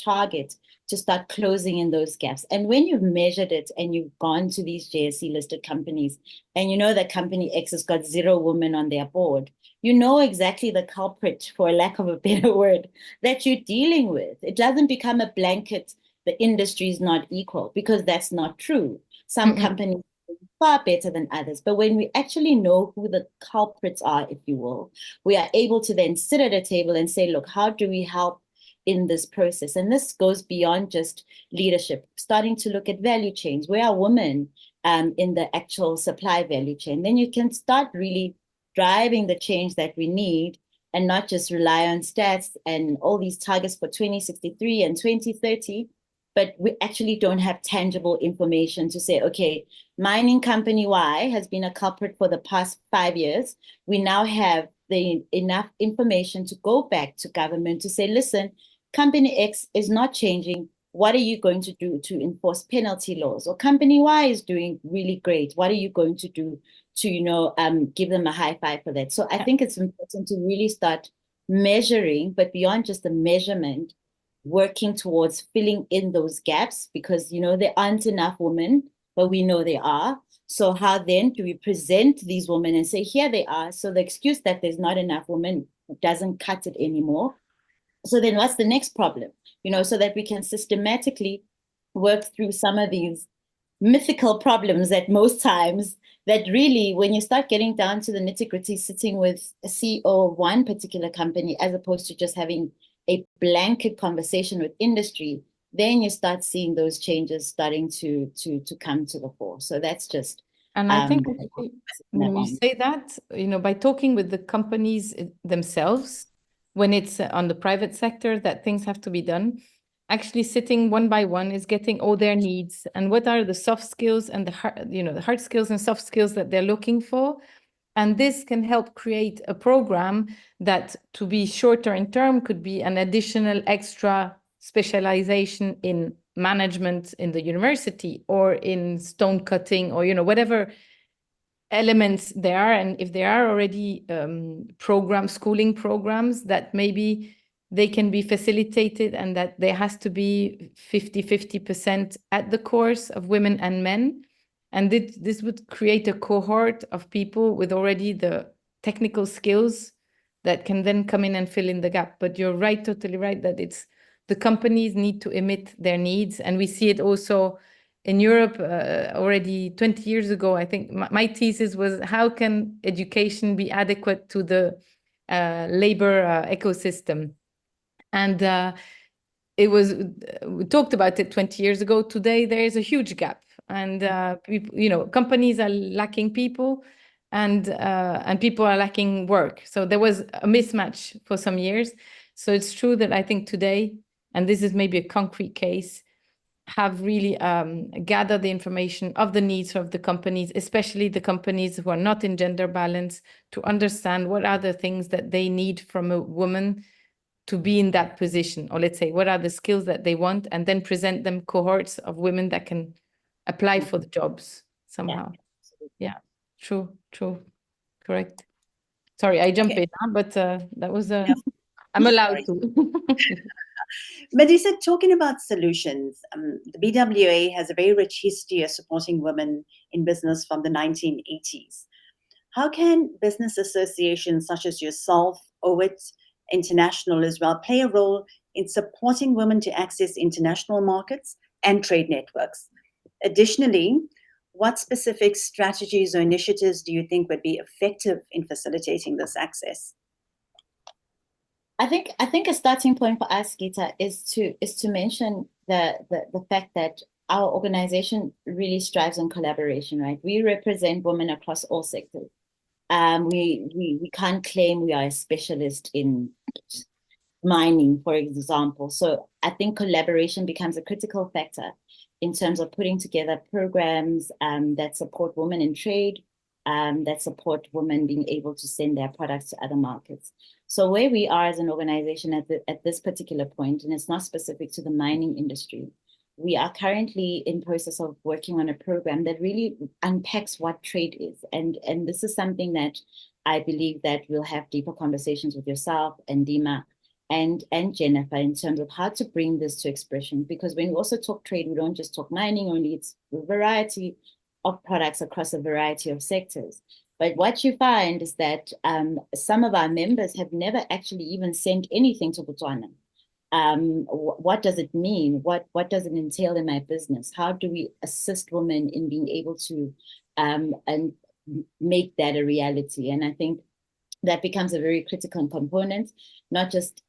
target, to start closing in those gaps? And when you've measured it and you've gone to these JSE listed companies and you know that company X has got 0 women on their board, you know exactly the culprit, for lack of a better word, that you're dealing with. It doesn't become a blanket, the industry is not equal, because that's not true. Some companies are far better than others. But when we actually know who the culprits are, if you will, we are able to then sit at a table and say, look, how do we help in this process? And this goes beyond just leadership, starting to look at value chains. Where are women in the actual supply value chain? Then you can start really driving the change that we need, and not just rely on stats and all these targets for 2063 and 2030, but we actually don't have tangible information to say, okay, mining company Y has been a culprit for the past 5 years. We now have enough information to go back to government to say, listen, company X is not changing. What are you going to do to enforce penalty laws? Or company Y is doing really great. What are you going to do to, give them a high five for that? So I think it's important to really start measuring, but beyond just the measurement, working towards filling in those gaps, because, there aren't enough women, but we know they are. So how then do we present these women and say, here they are? So the excuse that there's not enough women doesn't cut it anymore. So then what's the next problem? So that we can systematically work through some of these mythical problems that most times, that really, when you start getting down to the nitty-gritty, sitting with a CEO of one particular company, as opposed to just having a blanket conversation with industry, then you start seeing those changes starting to come to the fore. So that's just And I think actually, when you say that, by talking with the companies themselves, when it's on the private sector that things have to be done, actually sitting one by one is getting all their needs and what are the soft skills and the hard skills and soft skills that they're looking for. And this can help create a program that, to be shorter in term, could be an additional extra specialization in management in the university or in stone cutting or, whatever elements there are. And if there are already schooling programs, that maybe they can be facilitated, and that there has to be 50% at the course of women and men. And this would create a cohort of people with already the technical skills that can then come in and fill in the gap. But you're right, totally right, that it's the companies need to emit their needs. And we see it also in Europe already 20 years ago. I think my thesis was, how can education be adequate to the labor ecosystem? And it was, we talked about it 20 years ago. Today, there is a huge gap. And people, companies are lacking people, and people are lacking work. So there was a mismatch for some years. So it's true that I think today, and this is maybe a concrete case, have really gathered the information of the needs of the companies, especially the companies who are not in gender balance, to understand what are the things that they need from a woman to be in that position, or let's say, what are the skills that they want, and then present them cohorts of women that can apply for the jobs somehow. Yeah, true, correct. Sorry, I jump in, but that was I'm allowed to. Melissa, talking about solutions, the BWA has a very rich history of supporting women in business from the 1980s. How can business associations such as yourself, OWIT, International as well, play a role in supporting women to access international markets and trade networks? Additionally, what specific strategies or initiatives do you think would be effective in facilitating this access? I think a starting point for us, Gita, is to mention the fact that our organization really strives on collaboration, right? We represent women across all sectors. We can't claim we are a specialist in mining, for example. So I think collaboration becomes a critical factor in terms of putting together programs that support women in trade, that support women being able to send their products to other markets. So where we are as an organization at this particular point, and it's not specific to the mining industry, we are currently in process of working on a program that really unpacks what trade is. And this is something that I believe that we'll have deeper conversations with yourself and Dima and Jennifer in terms of how to bring this to expression. Because when we also talk trade, we don't just talk mining only, it's a variety of products across a variety of sectors. But what you find is that some of our members have never actually even sent anything to Botswana. What does it mean? What does it entail in my business? How do we assist women in being able to and make that a reality? And I think that becomes a very critical component, not just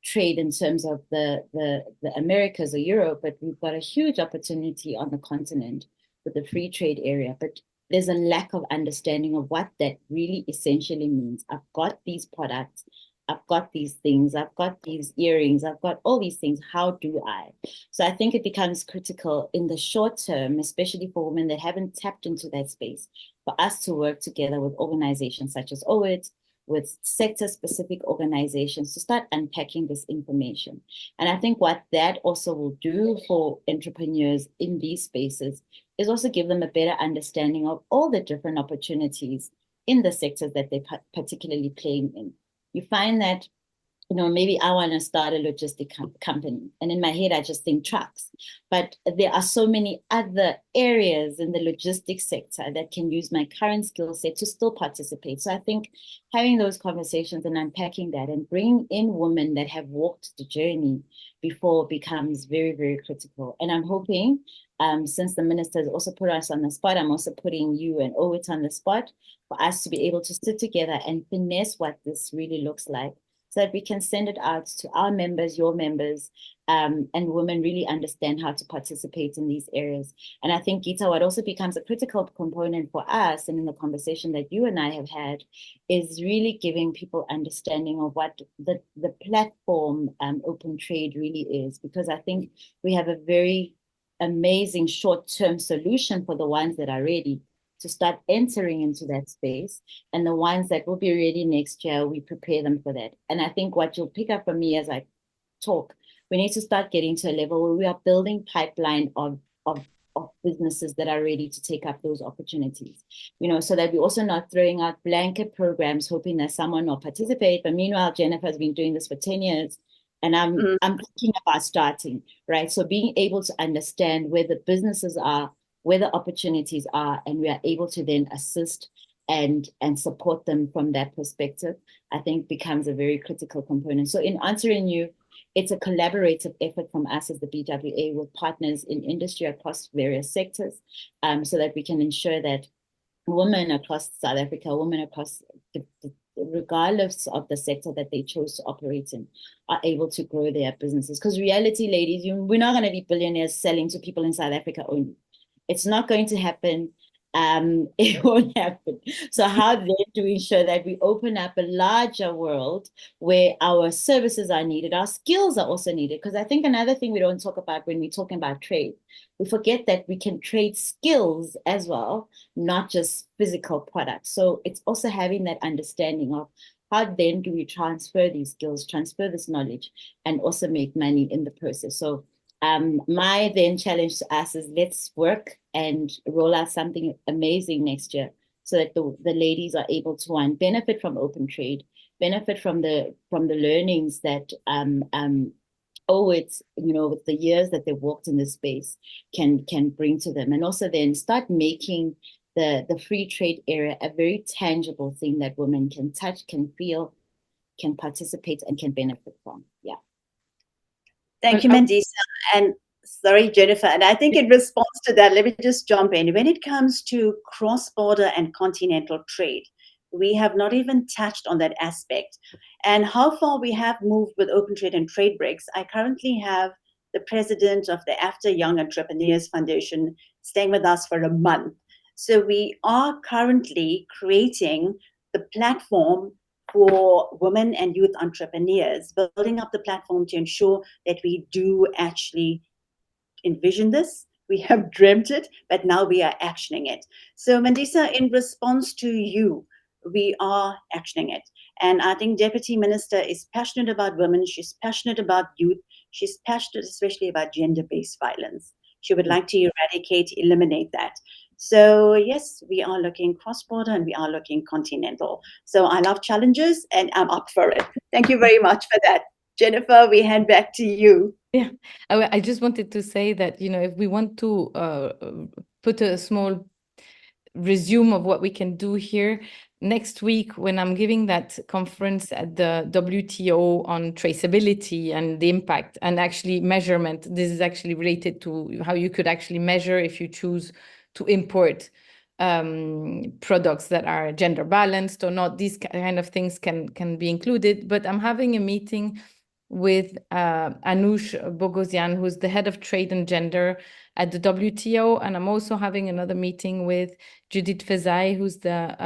trade in terms of the Americas or Europe, but we've got a huge opportunity on the continent with the free trade area. But there's a lack of understanding of what that really essentially means. I've got these products, I've got these things, I've got these earrings, I've got all these things. How do I? So I think it becomes critical in the short term, especially for women that haven't tapped into that space, for us to work together with organizations such as OIT, with sector-specific organizations to start unpacking this information. And I think what that also will do for entrepreneurs in these spaces is also give them a better understanding of all the different opportunities in the sectors that they're particularly playing in. You find that, maybe I want to start a logistic company. And in my head, I just think trucks. But there are so many other areas in the logistics sector that can use my current skill set to still participate. So I think having those conversations and unpacking that and bringing in women that have walked the journey before becomes very, very critical. And I'm hoping, since the minister has also put us on the spot, I'm also putting you and Owit on the spot for us to be able to sit together and finesse what this really looks like, so that we can send it out to our members, your members, and women really understand how to participate in these areas. And I think, Gita, what also becomes a critical component for us, and in the conversation that you and I have had, is really giving people understanding of what the platform open trade really is. Because I think we have a very amazing short-term solution for the ones that are ready to start entering into that space, and the ones that will be ready next year, we prepare them for that. And I think what you'll pick up from me as I talk, we need to start getting to a level where we are building pipeline of businesses that are ready to take up those opportunities, so that we're also not throwing out blanket programs hoping that someone will participate. But meanwhile, Jennifer has been doing this for 10 years, and I'm thinking about starting, right? So being able to understand where the businesses are, where the opportunities are, and we are able to then assist and support them from that perspective, I think becomes a very critical component. So in answering you, it's a collaborative effort from us as the BWA with partners in industry across various sectors, so that we can ensure that women across South Africa, women across regardless of the sector that they chose to operate in, are able to grow their businesses. Because reality, ladies, we're not going to be billionaires selling to people in South Africa only. It's not going to happen. It won't happen. So how then do we ensure that we open up a larger world where our services are needed, our skills are also needed? Because I think another thing we don't talk about when we're talking about trade, we forget that we can trade skills as well, not just physical products. So it's also having that understanding of how then do we transfer these skills, transfer this knowledge, and also make money in the process. So my then challenge to us is let's work and roll out something amazing next year, so that the ladies are able to, one, benefit from open trade, benefit from the learnings that it's with the years that they've walked in this space can bring to them, and also then start making the free trade area a very tangible thing that women can touch, can feel, can participate, and can benefit from. Yeah. Thank you, Mandisa. And sorry, Jennifer. And I think in response to that, let me just jump in. When it comes to cross-border and continental trade, we have not even touched on that aspect. And how far we have moved with open trade and trade breaks. I currently have the president of the After Young Entrepreneurs Foundation staying with us for a month. So we are currently creating the platform for women and youth entrepreneurs, building up the platform to ensure that we do actually envision this. We have dreamt it, but now we are actioning it. So Mandisa, in response to you, we are actioning it. And I think Deputy Minister is passionate about women. She's passionate about youth. She's passionate especially about gender-based violence. She would like to eradicate, eliminate that. So yes, we are looking cross-border and we are looking continental. So I love challenges and I'm up for it. Thank you very much for that. Jennifer, we hand back to you. Yeah, I just wanted to say that, if we want to put a small resume of what we can do here, next week when I'm giving that conference at the WTO on traceability and the impact and actually measurement, this is actually related to how you could actually measure if you choose to import products that are gender balanced or not. These kind of things can be included. But I'm having a meeting with Anush Bogosian, who's the head of trade and gender at the WTO. And I'm also having another meeting with Judith Fezai, who's the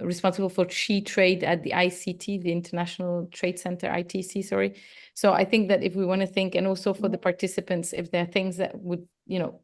responsible for She Trade at the ICT, the International Trade Center, ITC, sorry. So I think that if we want to think, and also for the participants, if there are things that would, you know,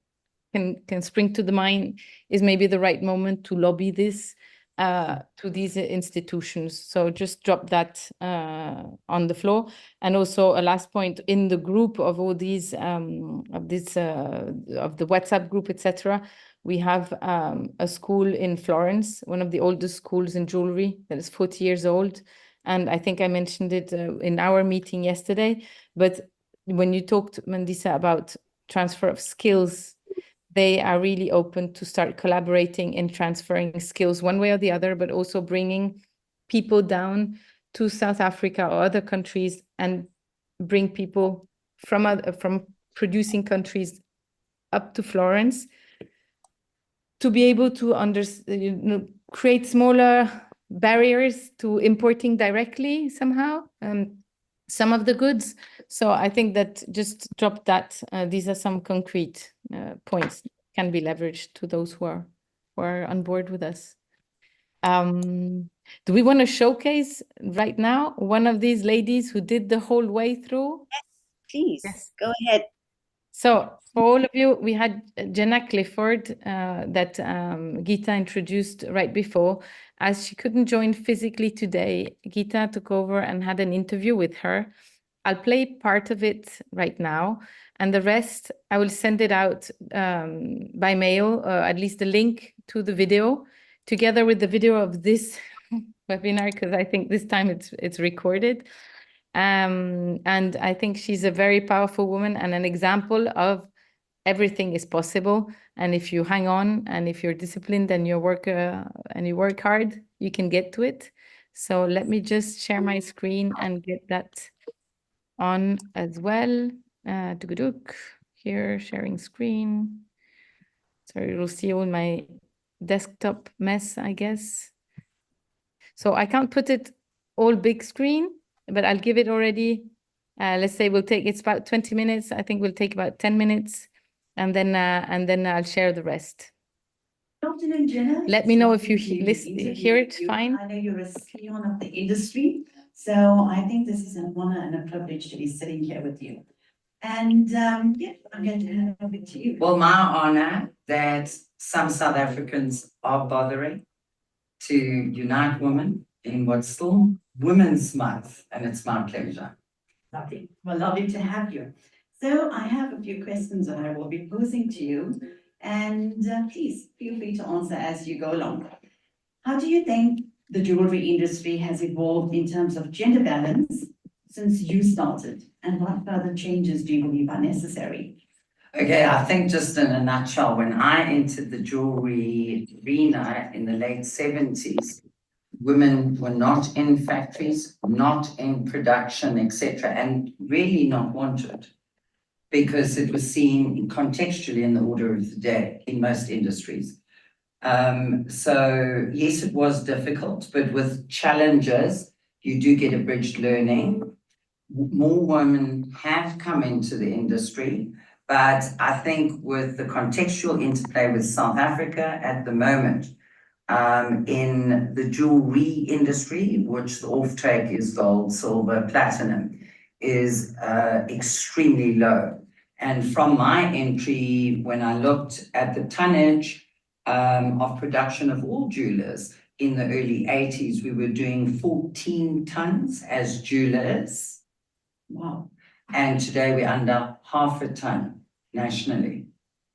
can spring to the mind, is maybe the right moment to lobby this to these institutions. So just drop that on the floor. And also a last point, in the group of all these, of the WhatsApp group, etc., we have a school in Florence, one of the oldest schools in jewelry that is 40 years old. And I think I mentioned it in our meeting yesterday. But when you talked, Mandisa, about transfer of skills, they are really open to start collaborating and transferring skills one way or the other, but also bringing people down to South Africa or other countries and bring people from producing countries up to Florence to be able to create smaller barriers to importing directly somehow some of the goods. So I think that just drop that. These are some concrete points that can be leveraged to those who are on board with us. Do we want to showcase right now one of these ladies who did the whole way through? Please, Yes. go ahead. So for all of you, we had Jenna Clifford that Geeta introduced right before. As she couldn't join physically today, Geeta took over and had an interview with her. I'll play part of it right now, and the rest I will send it out by mail, at least the link to the video, together with the video of this webinar, because I think this time it's recorded. And I think she's a very powerful woman and an example of everything is possible. And if you hang on and if you're disciplined and you work hard, you can get to it. So let me just share my screen and get that on as well. Here, sharing screen. Sorry, you'll see all my desktop mess, I guess. So I can't put it all big screen, but I'll give it already. Let's say it's about 20 minutes. I think we'll take about 10 minutes and then I'll share the rest. Good afternoon, Jenna. Let me know if you hear it fine. I know you're a scion of the industry, so I think this is an honor and a privilege to be sitting here with you. And I'm going to hand over to you. Well, my honor that some South Africans are bothering to unite women in what's still Women's Month, and it's my pleasure. Lovely. Well, lovely to have you. So I have a few questions that I will be posing to you, and please feel free to answer as you go along. How do you think the jewelry industry has evolved in terms of gender balance since you started, and what further changes do you believe are necessary? Okay, I think just in a nutshell, when I entered the jewelry arena in the late 70s, women were not in factories, not in production, etc., and really not wanted because it was seen contextually in the order of the day in most industries. So yes, it was difficult, but with challenges, you do get abridged learning. More women have come into the industry, but I think with the contextual interplay with South Africa at the moment, in the jewelry industry, which the offtake is gold, silver, platinum, is extremely low. And from my entry, when I looked at the tonnage of production of all jewelers in the early 80s, we were doing 14 tons as jewelers. Wow. And today we're under half a ton nationally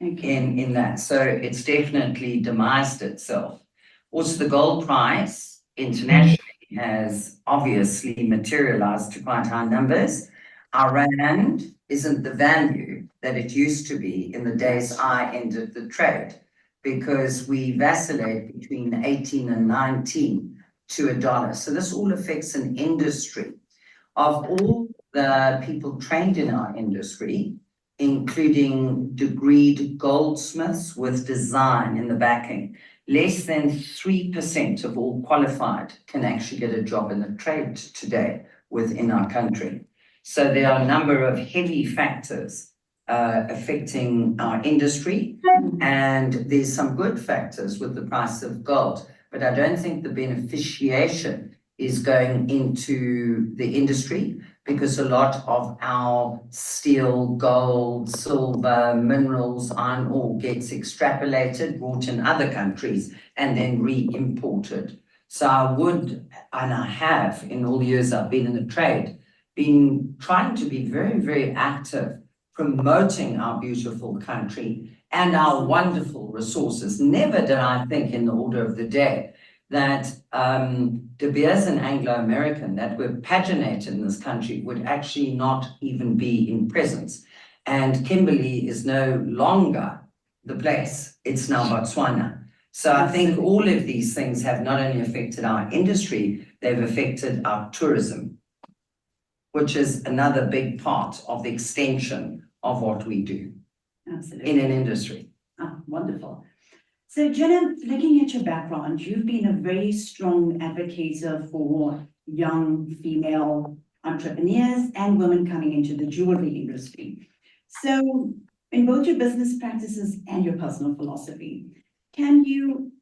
in that. So it's definitely demised itself. Also, the gold price internationally has obviously materialized to quite high numbers. Our rand isn't the value that it used to be in the days I entered the trade because we vacillate between 18 and 19 to a dollar. So this all affects an industry. Of all the people trained in our industry, including degreed goldsmiths with design in the backing, less than 3% of all qualified can actually get a job in the trade today within our country. So there are a number of heavy factors affecting our industry, and there's some good factors with the price of gold, but I don't think the beneficiation is going into the industry, because a lot of our steel, gold, silver, minerals, iron ore gets extrapolated, brought in other countries, and then re-imported. So I would, and I have, in all the years I've been in the trade, been trying to be very, very active, promoting our beautiful country and our wonderful resources. Never did I think in the order of the day that De Beers and Anglo-American that were paginated in this country would actually not even be in presence. And Kimberley is no longer the place, it's now Botswana. So I think all of these things have not only affected our industry, they've affected our tourism, which is another big part of the extension of what we do. Absolutely. In an industry. Ah, wonderful. So Jenna, looking at your background, you've been a very strong advocate for young female entrepreneurs and women coming into the jewelry industry. So in both your business practices and your personal philosophy, can you,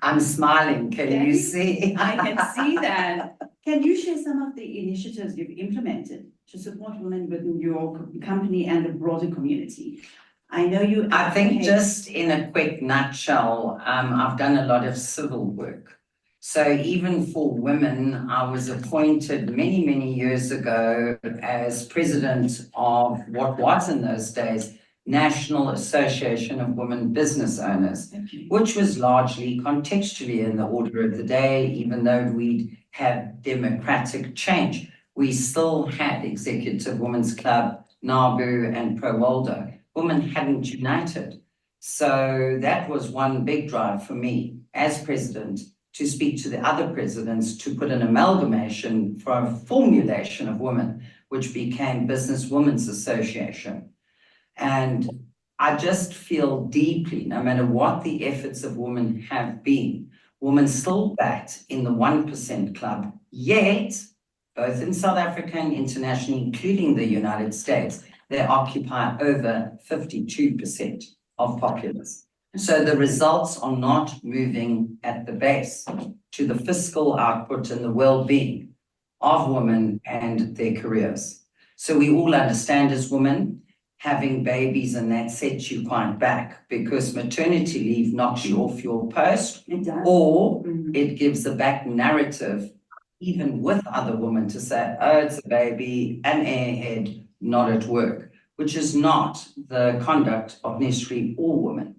I'm smiling, can you see? I can see that. Can you share some of the initiatives you've implemented to support women within your company and the broader community? I know you. I think just in a quick nutshell, I've done a lot of civil work. So even for women, I was appointed many, many years ago as president of what was in those days National Association of Women Business Owners, which was largely contextually in the order of the day. Even though we'd had democratic change, we still had Executive Women's Club, NABU and Pro Waldo. Women hadn't united. So that was one big drive for me as president, to speak to the other presidents to put an amalgamation for a formulation of women, which became Business Women's Association. And I just feel deeply, no matter what the efforts of women have been, women still bat in the 1% club, yet, both in South Africa and internationally, including the United States, they occupy over 52% of populace. So the results are not moving at the base to the fiscal output and the well-being of women and their careers. So we all understand as women, having babies and that sets you quite back, because maternity leave knocks you off your post, or it gives a back narrative, even with other women, to say, oh, it's a baby, an airhead, not at work, which is not the conduct of necessarily all women.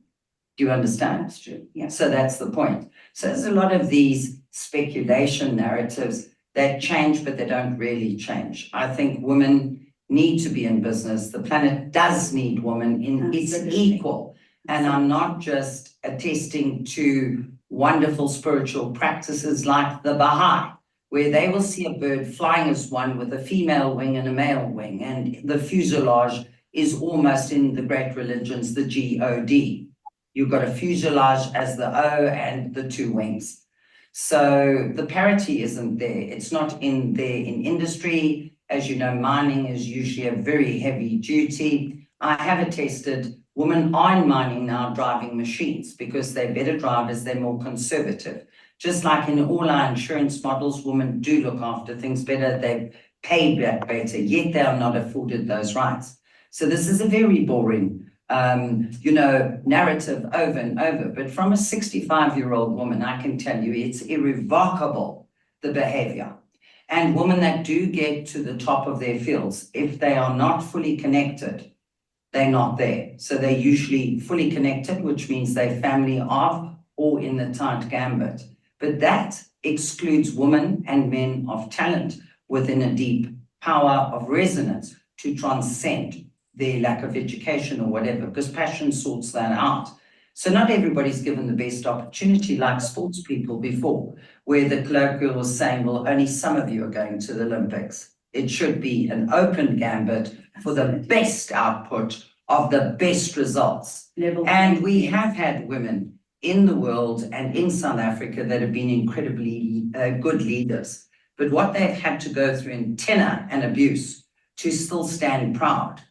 Do you understand? That's true. Yeah. So that's the point. So there's a lot of these speculation narratives that change, but they don't really change. I think women need to be in business. The planet does need women in its equal. And I'm not just attesting to wonderful spiritual practices like the Baha'i, where they will see a bird flying as one with a female wing and a male wing, and the fuselage is almost in the great religions, the G-O-D. You've got a fuselage as the O and the two wings. So the parity isn't there. It's not in there in industry. As you know, mining is usually a very heavy duty. I have attested women are in mining now driving machines because they're better drivers, they're more conservative. Just like in all our insurance models, women do look after things better, they pay back better, yet they are not afforded those rights. So this is a very boring narrative over and over. But from a 65-year-old woman, I can tell you it's irrevocable, the behavior. And women that do get to the top of their fields, if they are not fully connected, they're not there. So they're usually fully connected, which means they're family of or in the tight gambit. But that excludes women and men of talent within a deep power of resonance to transcend their lack of education or whatever, because passion sorts that out. So not everybody's given the best opportunity, like sports people before, where the colloquial was saying, well, only some of you are going to the Olympics. It should be an open gambit for the best output of the best results. And we have had women in the world and in South Africa that have been incredibly good leaders. But what they've had to go through in tenor and abuse to still stand proud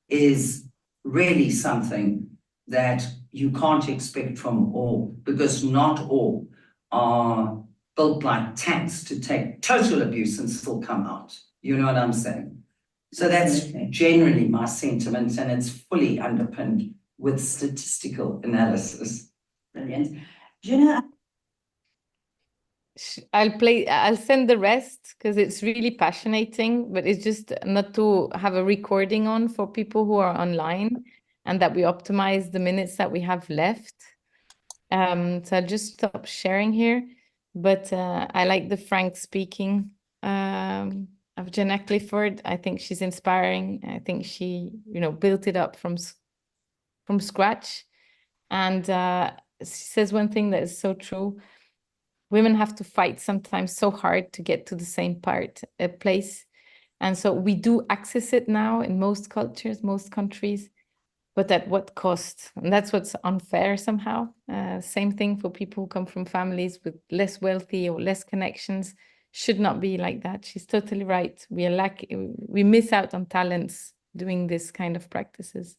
is really something that you can't expect from all, because not all are built like tanks to take total abuse and still come out. You know what I'm saying? So that's generally my sentiment, and it's fully underpinned with statistical analysis. Brilliant. Jenna, I'll send the rest because it's really passionating, but it's just not to have a recording on for people who are online, and that we optimize the minutes that we have left. So I'll just stop sharing here, but I like the frank speaking of Jenna Clifford. I think she's inspiring. I think she, built it up from scratch. And she says one thing that is so true. Women have to fight sometimes so hard to get to the same place. And so we do access it now in most cultures, most countries, but at what cost? And that's what's unfair somehow. Same thing for people who come from families with less wealthy or less connections. Should not be like that. She's totally right. We miss out on talents doing this kind of practices.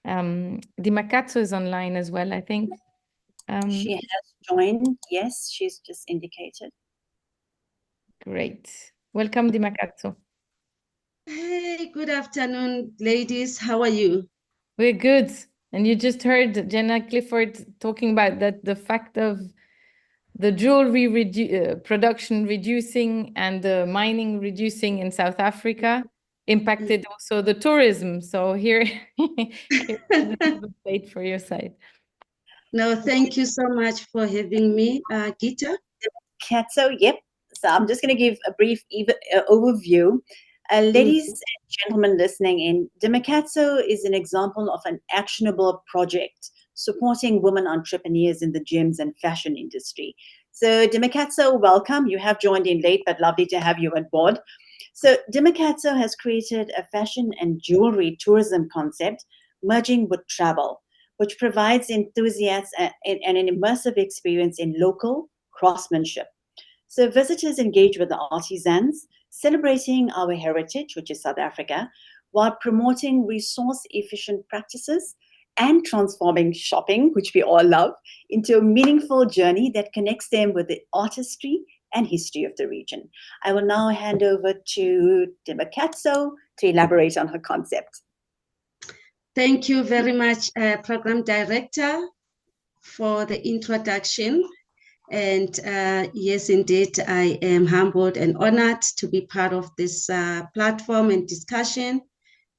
Di Macazzo is online as well, I think. She has joined. Yes, she's just indicated. Great. Welcome, Di Macazzo. Hey, good afternoon, ladies. How are you? We're good. And you just heard Jenna Clifford talking about that the fact of the jewelry production reducing and the mining reducing in South Africa impacted also the tourism. So here's the update for your side. No, thank you so much for having me, Gita. Katso, yep. So I'm just going to give a brief overview. Ladies and gentlemen listening in, Demakatso is an example of an actionable project supporting women entrepreneurs in the gems and fashion industry. So Demakatso, welcome. You have joined in late, but lovely to have you on board. So Demakatso has created a fashion and jewelry tourism concept merging with travel, which provides enthusiasts an immersive experience in local craftsmanship. So visitors engage with the artisans, celebrating our heritage, which is South Africa, while promoting resource-efficient practices and transforming shopping, which we all love, into a meaningful journey that connects them with the artistry and history of the region. I will now hand over to Demakatso to elaborate on her concept. Thank you very much, Program Director, for the introduction. And yes, indeed, I am humbled and honored to be part of this platform and discussion.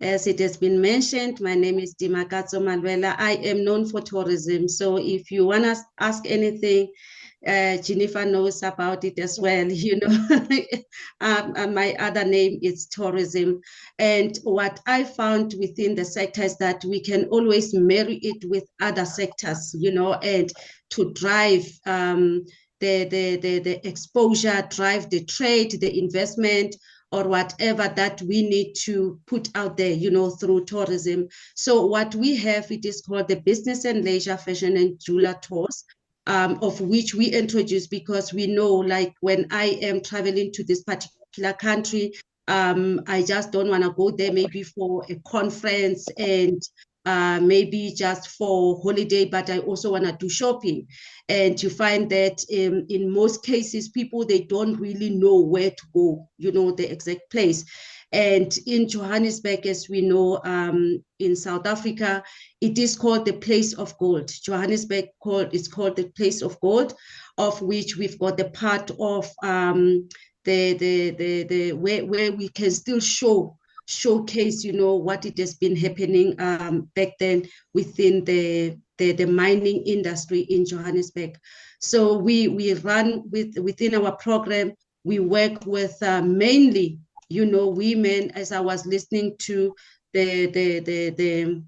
As it has been mentioned, my name is Di Macazzo Malwela. I am known for tourism. So if you want to ask anything, Jennifer knows about it as well. My other name is tourism. And what I found within the sector is that we can always marry it with other sectors, and to drive the exposure, drive the trade, the investment, or whatever that we need to put out there, through tourism. So what we have, it is called the Business and Leisure Fashion and Jeweler Tours, of which we introduce because we know, like, when I am traveling to this particular country, I just don't want to go there maybe for a conference and maybe just for holiday, but I also want to do shopping. And you find that in most cases, people, they don't really know where to go, the exact place. And in Johannesburg, as we know, in South Africa, it is called the Place of Gold. Johannesburg is called the Place of Gold, of which we've got the part of where we can still showcase, what it has been happening back then within the mining industry in Johannesburg. So we run within our program, we work with mainly, women. As I was listening to the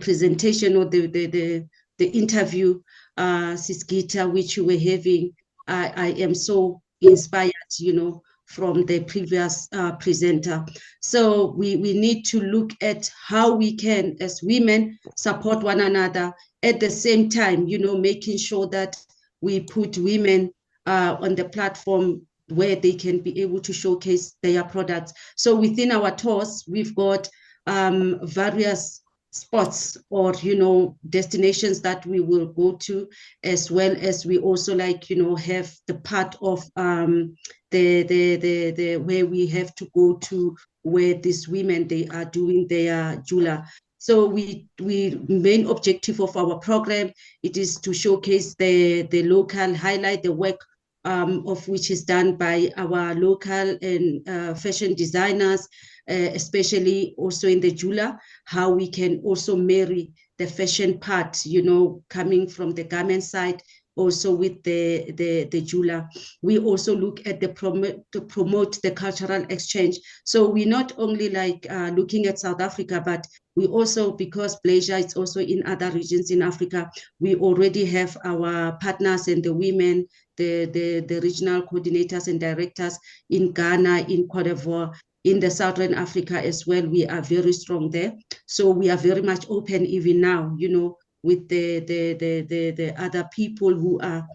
presentation or the interview, Siskita, which you were having, I am so inspired, from the previous presenter. So we need to look at how we can, as women, support one another at the same time, making sure that we put women on the platform where they can be able to showcase their products. So within our tours, we've got various spots or destinations that we will go to, as well as we also have the part of the where we have to go to where these women they are doing their jula. So we main objective of our program, it is to showcase the local, highlight the work of which is done by our local and fashion designers, especially also in the jula, how we can also marry the fashion part, coming from the garment side, also with the jula. We also look at to promote the cultural exchange. So we not only looking at South Africa, but we also, because Malaysia is also in other regions in Africa, we already have our partners and the women, the regional coordinators and directors in Ghana, in Cote d'Ivoire, in the Southern Africa as well. We are very strong there. So we are very much open even now, with the other people who are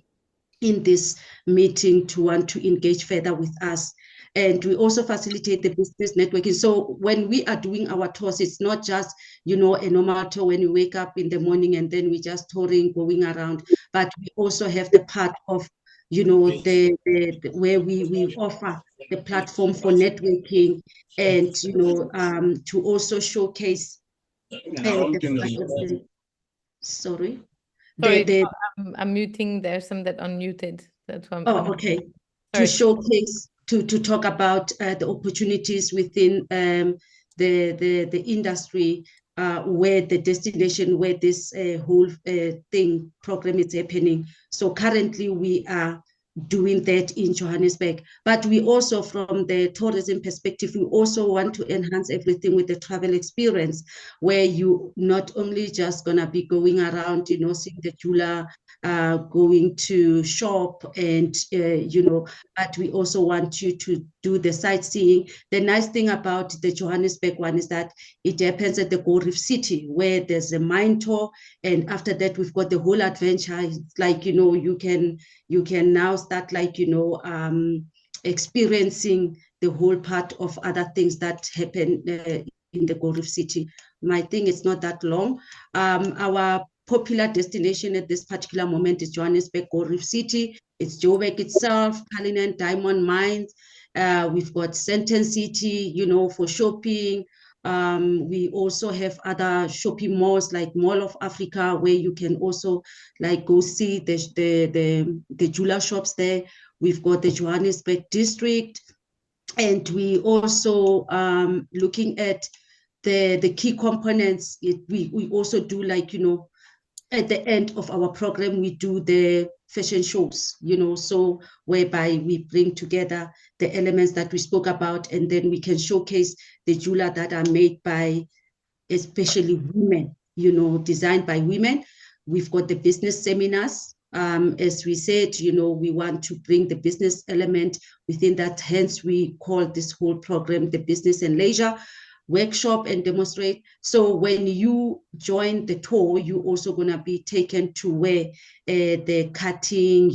in this meeting to want to engage further with us. And we also facilitate the business networking. So when we are doing our tours, it's not just, a normal tour when you wake up in the morning and then we just touring, going around, but we also have the part of, the where we offer the platform for networking and, to also showcase the part of the, sorry, Sorry, the I'm muting. There's some that unmuted. That's why Oh, okay. Sorry. To showcase, to talk about the opportunities within the industry, where the destination, where this whole program is happening. So currently we are doing that in Johannesburg, but we also, from the tourism perspective, we also want to enhance everything with the travel experience, where you not only just gonna be going around, seeing the jula, going to shop and, but we also want you to do the sightseeing. The nice thing about the Johannesburg one is that it happens at the Gold Reef City, where there's a mine tour. And after that, we've got the whole adventure. It's like, you can now start experiencing the whole part of other things that happen in the Gold Reef City. My thing is not that long. Our popular destination at this particular moment is Johannesburg, Gold Reef City. It's Joburg itself, Cullinan Diamond Mines. We've got Sandton City, for shopping. We also have other shopping malls like Mall of Africa, where you can also go see the jewelry shops there. We've got the Johannesburg district, and we also looking at the key components. We also do at the end of our program, we do the fashion shows, so whereby we bring together the elements that we spoke about, and then we can showcase the jewelry that are made by especially women, designed by women. We've got the business seminars. As we said, we want to bring the business element within that. Hence, we call this whole program the Business and Leisure Workshop and Demonstrate. So when you join the tour, you also going to be taken to where the cutting,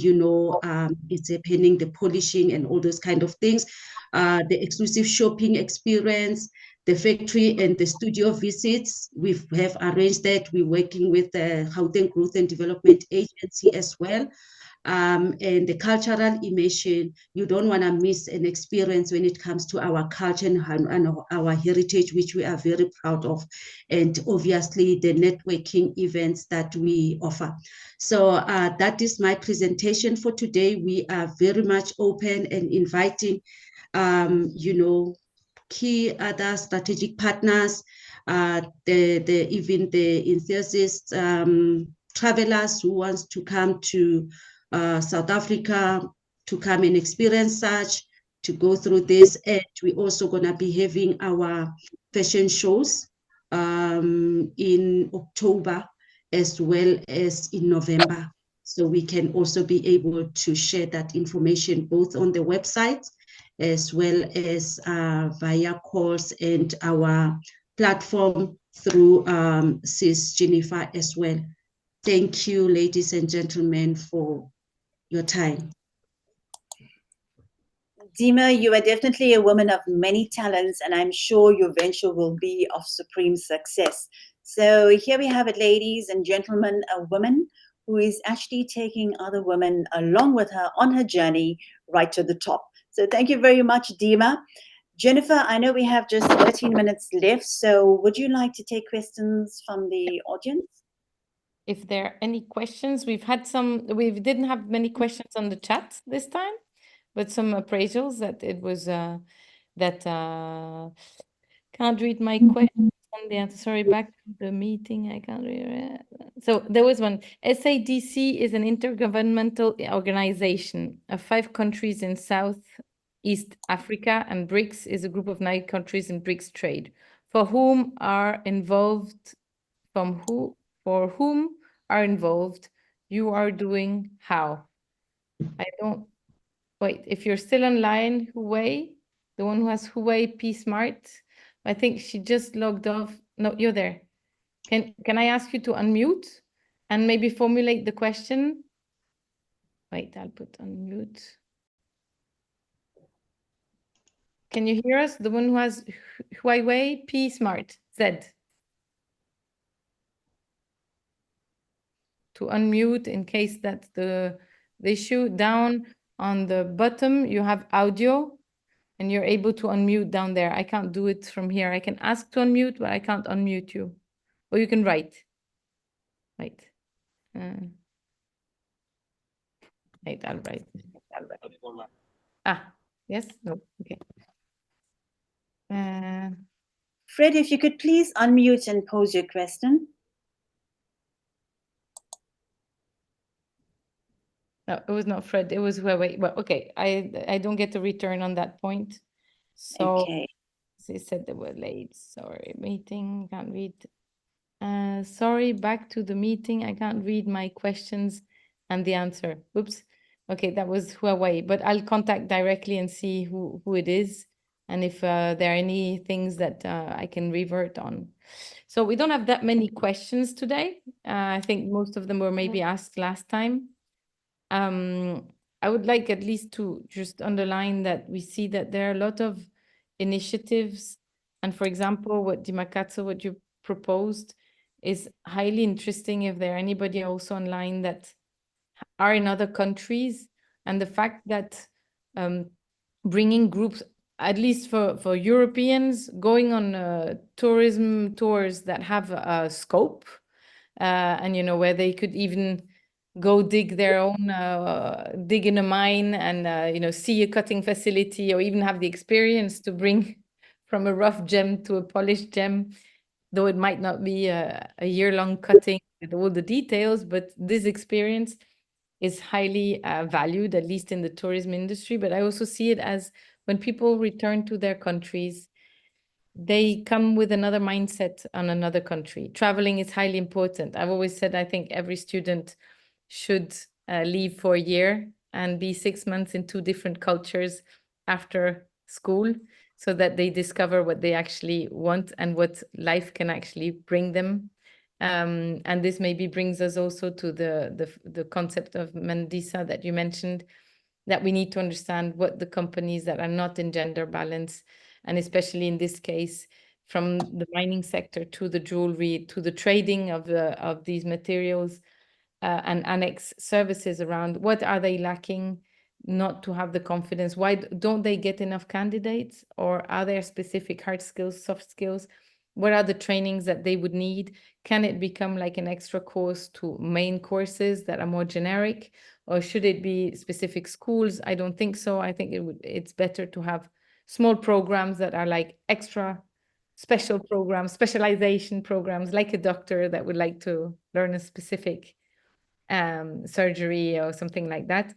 it's happening, the polishing and all those kind of things, the exclusive shopping experience, the factory and the studio visits. We have arranged that. We're working with the Gauteng Growth and Development Agency as well. And the cultural immersion, you don't want to miss an experience when it comes to our culture and our heritage, which we are very proud of, and obviously the networking events that we offer. So that is my presentation for today. We are very much open and inviting, key other strategic partners, even the enthusiast travelers who wants to come to South Africa to come and experience such, to go through this. And we're also going to be having our fashion shows in October as well as in November. So we can also be able to share that information both on the website as well as via calls and our platform through Sis Jennifer as well. Thank you, ladies and gentlemen, for your time. Dima, you are definitely a woman of many talents, and I'm sure your venture will be of supreme success. So here we have it, ladies and gentlemen, a woman who is actually taking other women along with her on her journey right to the top. So thank you very much, Dima. Jennifer, I know we have just 13 minutes left, so would you like to take questions from the audience? If there are any questions, we didn't have many questions on the chat this time, but some appraisals that it was can't read my question on the answer. Sorry, back to the meeting. I can't read it. So there was one. SADC is an intergovernmental organization of 5 countries in Southeast Africa, and BRICS is a group of 9 countries in BRICS trade. For whom are involved, for whom are involved, you are doing how? I don't, wait, if you're still online, Huawei, the one who has Huawei P Smart, I think she just logged off. No, you're there. Can I ask you to unmute and maybe formulate the question? Wait, I'll put unmute. Can you hear us? The one who has Huawei P Smart Z. To unmute in case that's the issue. Down on the bottom, you have audio and you're able to unmute down there. I can't do it from here. I can ask to unmute, but I can't unmute you. Or you can write. Wait. Wait, I'll write. Ah, yes? No, okay. Fred, if you could please unmute and pose your question. No, it was not Fred. It was Huawei. Well, okay. I don't get a return on that point. So Okay. they said they were late. Sorry, meeting. Can't read. Sorry, back to the meeting. I can't read my questions and the answer. Oops. Okay, that was Huawei. But I'll contact directly and see who it is and if there are any things that I can revert on. So we don't have that many questions today. I think most of them were maybe asked last time. I would like at least to just underline that we see that there are a lot of initiatives. And for example, what Dimakatso, what you proposed is highly interesting if there are anybody also online that are in other countries. And the fact that bringing groups, at least for Europeans, going on tourism tours that have a scope and, you know, where they could even go dig their own, dig in a mine and, you know, see a cutting facility or even have the experience to bring from a rough gem to a polished gem, though it might not be a year-long cutting with all the details, but this experience is highly valued, at least in the tourism industry. But I also see it as when people return to their countries, they come with another mindset on another country. Traveling is highly important. I've always said I think every student should leave for a year and be 6 months in 2 different cultures after school so that they discover what they actually want and what life can actually bring them. And this maybe brings us also to the concept of Mandisa that you mentioned, that we need to understand what the companies that are not in gender balance, and especially in this case, from the mining sector to the jewelry, to the trading of these materials and annex services around, what are they lacking not to have the confidence? Why don't they get enough candidates? Or are there specific hard skills, soft skills? What are the trainings that they would need? Can it become like an extra course to main courses that are more generic? Or should it be specific schools? I don't think so. I think it's better to have small programs that are like extra special programs, specialization programs, like a doctor that would like to learn a specific surgery or something like that.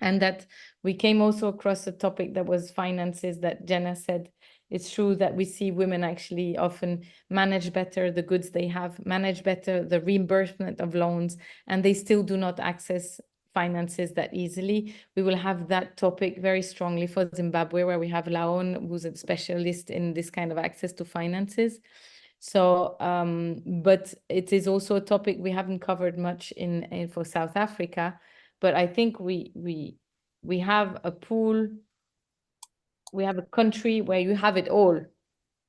And that we came also across a topic that was finances, that Jenna said it's true that we see women actually often manage better the goods they have, manage better the reimbursement of loans, and they still do not access finances that easily. We will have that topic very strongly for Zimbabwe, where we have Laon, who's a specialist in this kind of access to finances. So, but it is also a topic we haven't covered much in for South Africa. But I think we have a pool we have a country where you have it all.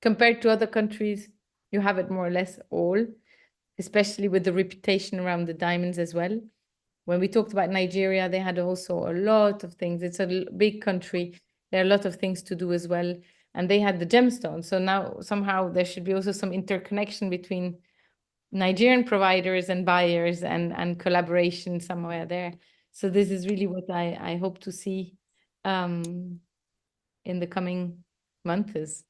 Compared to other countries, you have it more or less all, especially with the reputation around the diamonds as well. When we talked about Nigeria, they had also a lot of things. It's a big country. There are a lot of things to do as well. And they had the gemstones. So now somehow there should be also some interconnection between Nigerian providers and buyers and collaboration somewhere there. So this is really what I hope to see in the coming months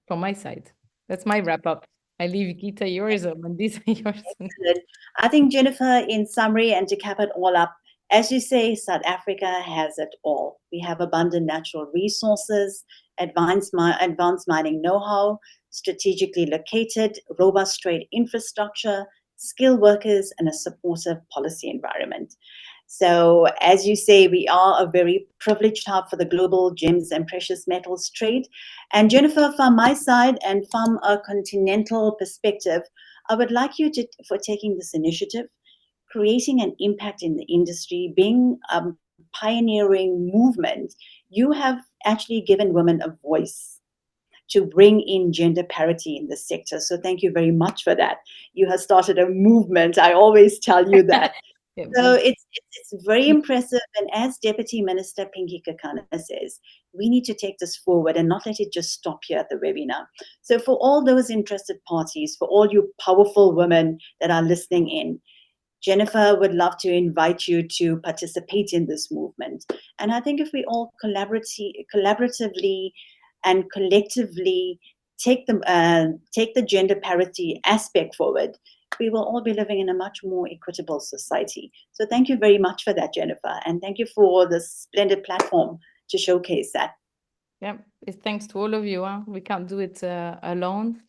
from my side. That's my wrap up. I leave Gita yours and these are yours. Excellent. I think, Jennifer, in summary, and to cap it all up, as you say, South Africa has it all. We have abundant natural resources, advanced mining know-how, strategically located, robust trade infrastructure, skilled workers, and a supportive policy environment. So, as you say, we are a very privileged hub for the global gems and precious metals trade. And Jennifer, from my side and from a continental perspective, I would like you for taking this initiative, creating an impact in the industry, being a pioneering movement. You have actually given women a voice to bring in gender parity in the sector. So thank you very much for that. You have started a movement. I always tell you that. So it's very impressive. And as Deputy Minister Pinky Kakana says, we need to take this forward and not let it just stop here at the webinar. So for all those interested parties, for all you powerful women that are listening in, Jennifer would love to invite you to participate in this movement. And I think if we all collaboratively and collectively take the gender parity aspect forward, we will all be living in a much more equitable society. So thank you very much for that, Jennifer. And thank you for this splendid platform to showcase that. Yeah, it's thanks to all of you. We can't do it alone.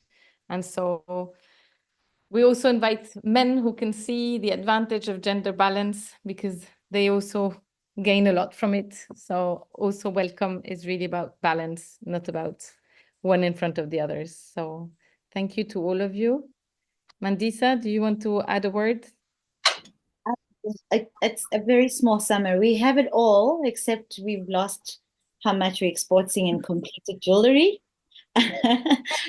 And so we also invite men who can see the advantage of gender balance because they also gain a lot from it. So also welcome is really about balance, not about one in front of the others. So thank you to all of you. Mandisa, do you want to add a word? It's a very small summary. We have it all, except we've lost how much we're exporting in completed jewelry.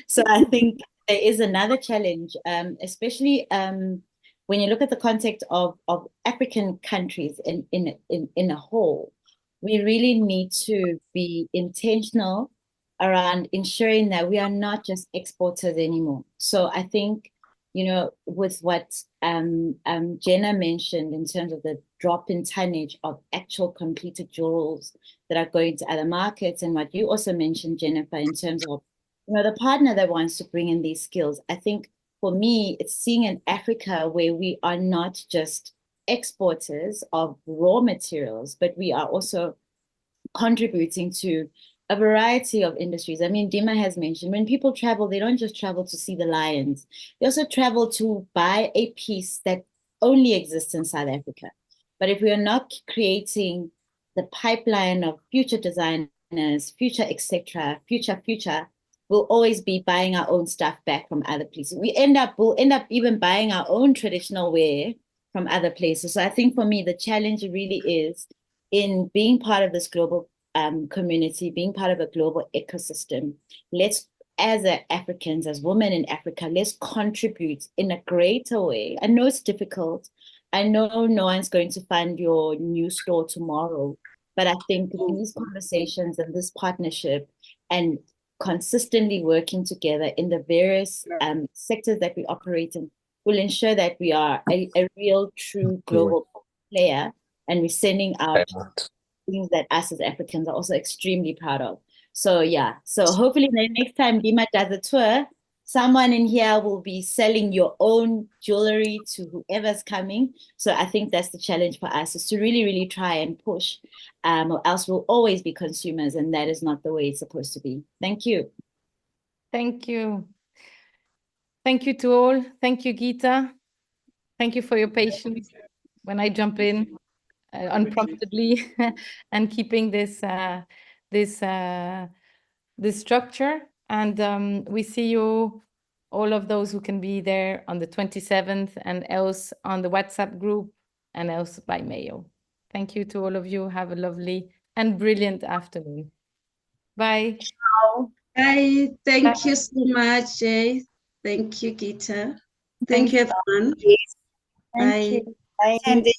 So I think there is another challenge, especially when you look at the context of African countries in a whole. We really need to be intentional around ensuring that we are not just exporters anymore. So I think, you know, with what Jenna mentioned in terms of the drop in tonnage of actual completed jewels that are going to other markets, and what you also mentioned, Jennifer, in terms of, you know, the partner that wants to bring in these skills. I think for me, it's seeing in Africa where we are not just exporters of raw materials, but we are also contributing to a variety of industries. I mean, Dima has mentioned when people travel, they don't just travel to see the lions. They also travel to buy a piece that only exists in South Africa. But if we are not creating the pipeline of future designers, future etc., future, we'll always be buying our own stuff back from other places. We'll end up even buying our own traditional wear from other places. So I think for me, the challenge really is in being part of this global community, being part of a global ecosystem. Let's, as Africans, as women in Africa, let's contribute in a greater way. I know it's difficult. I know no one's going to find your new store tomorrow, but I think these conversations and this partnership and consistently working together in the various sectors that we operate in will ensure that we are a real, true global player, and we're sending out things that us as Africans are also extremely proud of. So yeah, so hopefully the next time Dima does a tour, someone in here will be selling your own jewelry to whoever's coming. So I think that's the challenge for us, is to really, really try and push, or else we'll always be consumers, and that is not the way it's supposed to be. Thank you. Thank you. Thank you to all. Thank you, Gita. Thank you for your patience when I jump in unpromptedly and keeping this structure. And we see you, all of those who can be there on the 27th, and else on the WhatsApp group, and else by mail. Thank you to all of you. Have a lovely and brilliant afternoon. Bye. Bye. Thank you so much, Jay. Thank you, Gita. Thank you, everyone. Yes. Bye. Bye.